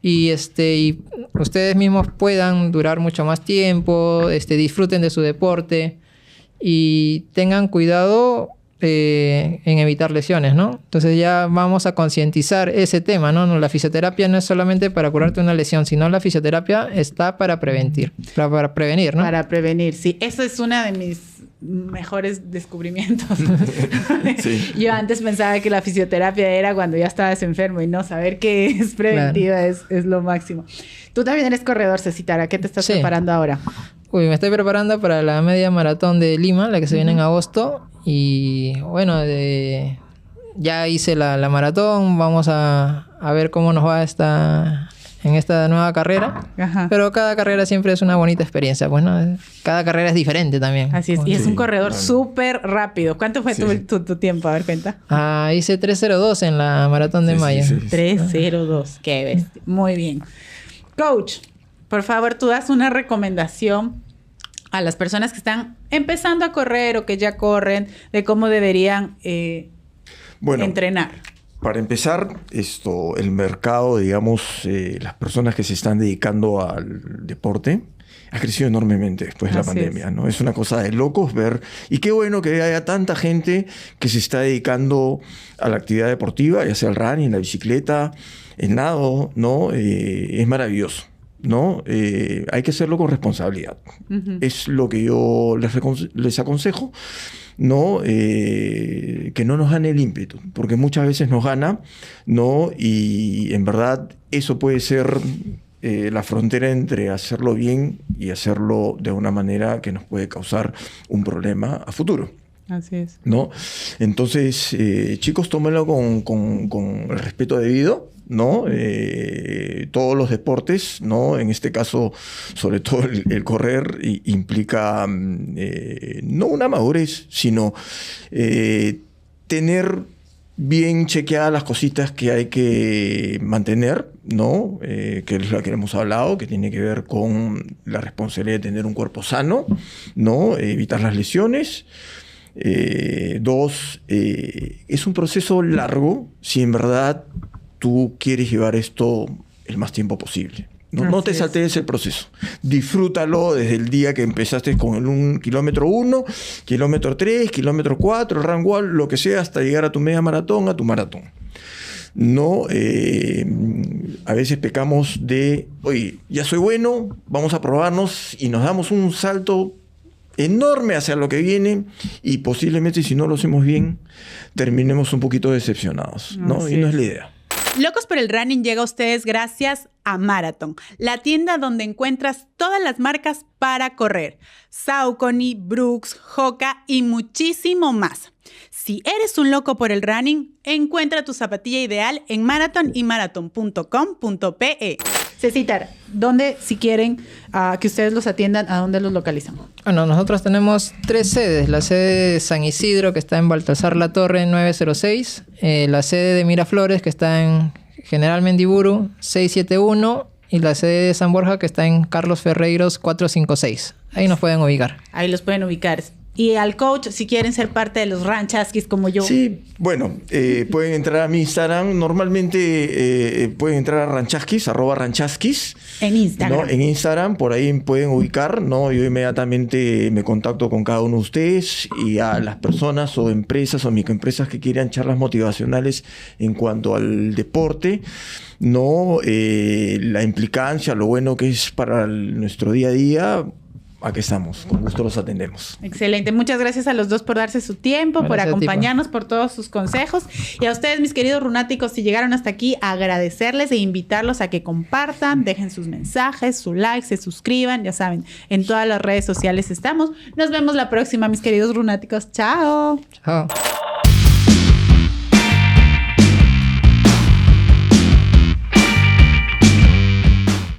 Y ustedes mismos puedan durar mucho más tiempo, disfruten de su deporte y tengan cuidado en evitar lesiones, ¿no? Entonces ya vamos a concientizar ese tema, ¿no? La fisioterapia no es solamente para curarte una lesión, sino la fisioterapia está para prevenir, ¿no? Para prevenir, sí. Eso es uno de mis mejores descubrimientos. Sí. Yo antes pensaba que la fisioterapia era cuando ya estabas enfermo y no, saber que es preventiva, claro, es lo máximo. Tú también eres corredor, Cecita. ¿A qué te estás preparando ahora? Me estoy preparando para la media maratón de Lima, la que se viene en agosto. Y bueno, ya hice la maratón. Vamos a ver cómo nos va en esta nueva carrera. Ajá. Pero cada carrera siempre es una bonita experiencia. Pues, ¿no? Cada carrera es diferente también. Así es. Y es un corredor súper rápido. ¿Cuánto fue tu tiempo? A ver, cuenta. Hice 3:02 en la maratón de mayo. 3:02. Qué bestia. Muy bien. Coach, por favor, tú das una recomendación a las personas que están empezando a correr o que ya corren de cómo deberían entrenar. Para empezar, el mercado, digamos, las personas que se están dedicando al deporte ha crecido enormemente después de la pandemia, ¿no? Es una cosa de locos ver, y qué bueno que haya tanta gente que se está dedicando a la actividad deportiva, ya sea el running, la bicicleta, el nado, ¿no? Es maravilloso, ¿no? Hay que hacerlo con responsabilidad. Uh-huh. Es lo que yo les aconsejo, ¿no? Que no nos gane el ímpetu, porque muchas veces nos gana, ¿no? Y en verdad eso puede ser la frontera entre hacerlo bien y hacerlo de una manera que nos puede causar un problema a futuro. Así es. ¿No? Entonces, chicos, tómenlo con el respeto debido, ¿no? Todos los deportes, ¿no? En este caso, sobre todo el correr implica no una madurez, sino tener bien chequeadas las cositas que hay que mantener, ¿no? Que es la que hemos hablado, que tiene que ver con la responsabilidad de tener un cuerpo sano, ¿no? Evitar las lesiones. Dos, es un proceso largo si en verdad tú quieres llevar esto el más tiempo posible. No te saltees el proceso. Disfrútalo desde el día que empezaste con un kilómetro 1, kilómetro 3, kilómetro 4, el run wall, lo que sea, hasta llegar a tu media maratón, a tu maratón. No, a veces pecamos de, oye, ya soy bueno, vamos a probarnos, y nos damos un salto enorme hacia lo que viene, y posiblemente, si no lo hacemos bien, terminemos un poquito decepcionados, ¿no? Y no es la idea. Locos por el Running llega a ustedes gracias a Marathon, la tienda donde encuentras todas las marcas para correr. Saucony, Brooks, Hoka y muchísimo más. Si eres un loco por el running, encuentra tu zapatilla ideal en Marathon y marathon.com.pe. Cecitar, ¿dónde, si quieren que ustedes los atiendan, a dónde los localizan? Bueno, nosotros tenemos 3 sedes. La sede de San Isidro, que está en Baltasar La Torre 906. La sede de Miraflores, que está en General Mendiburu 671. Y la sede de San Borja, que está en Carlos Ferreiros 456. Ahí nos pueden ubicar. Ahí los pueden ubicar. Y al coach, si quieren ser parte de los Ranchaskis como yo. Sí, bueno, pueden entrar a mi Instagram. Normalmente pueden entrar a Ranchaskis, @Ranchaskis. En Instagram. ¿No? En Instagram, por ahí pueden ubicar, ¿no? Yo inmediatamente me contacto con cada uno de ustedes, y a las personas o empresas o microempresas que quieran charlas motivacionales en cuanto al deporte, ¿no? La implicancia, lo bueno que es para nuestro día a día. Aquí estamos, con gusto los atendemos. Excelente, muchas gracias a los dos por darse su tiempo, por acompañarnos, por todos sus consejos. Y a ustedes, mis queridos runáticos, si llegaron hasta aquí, agradecerles e invitarlos a que compartan, dejen sus mensajes, su like, se suscriban, ya saben, en todas las redes sociales estamos. Nos vemos la próxima, mis queridos runáticos. Chao. Chao.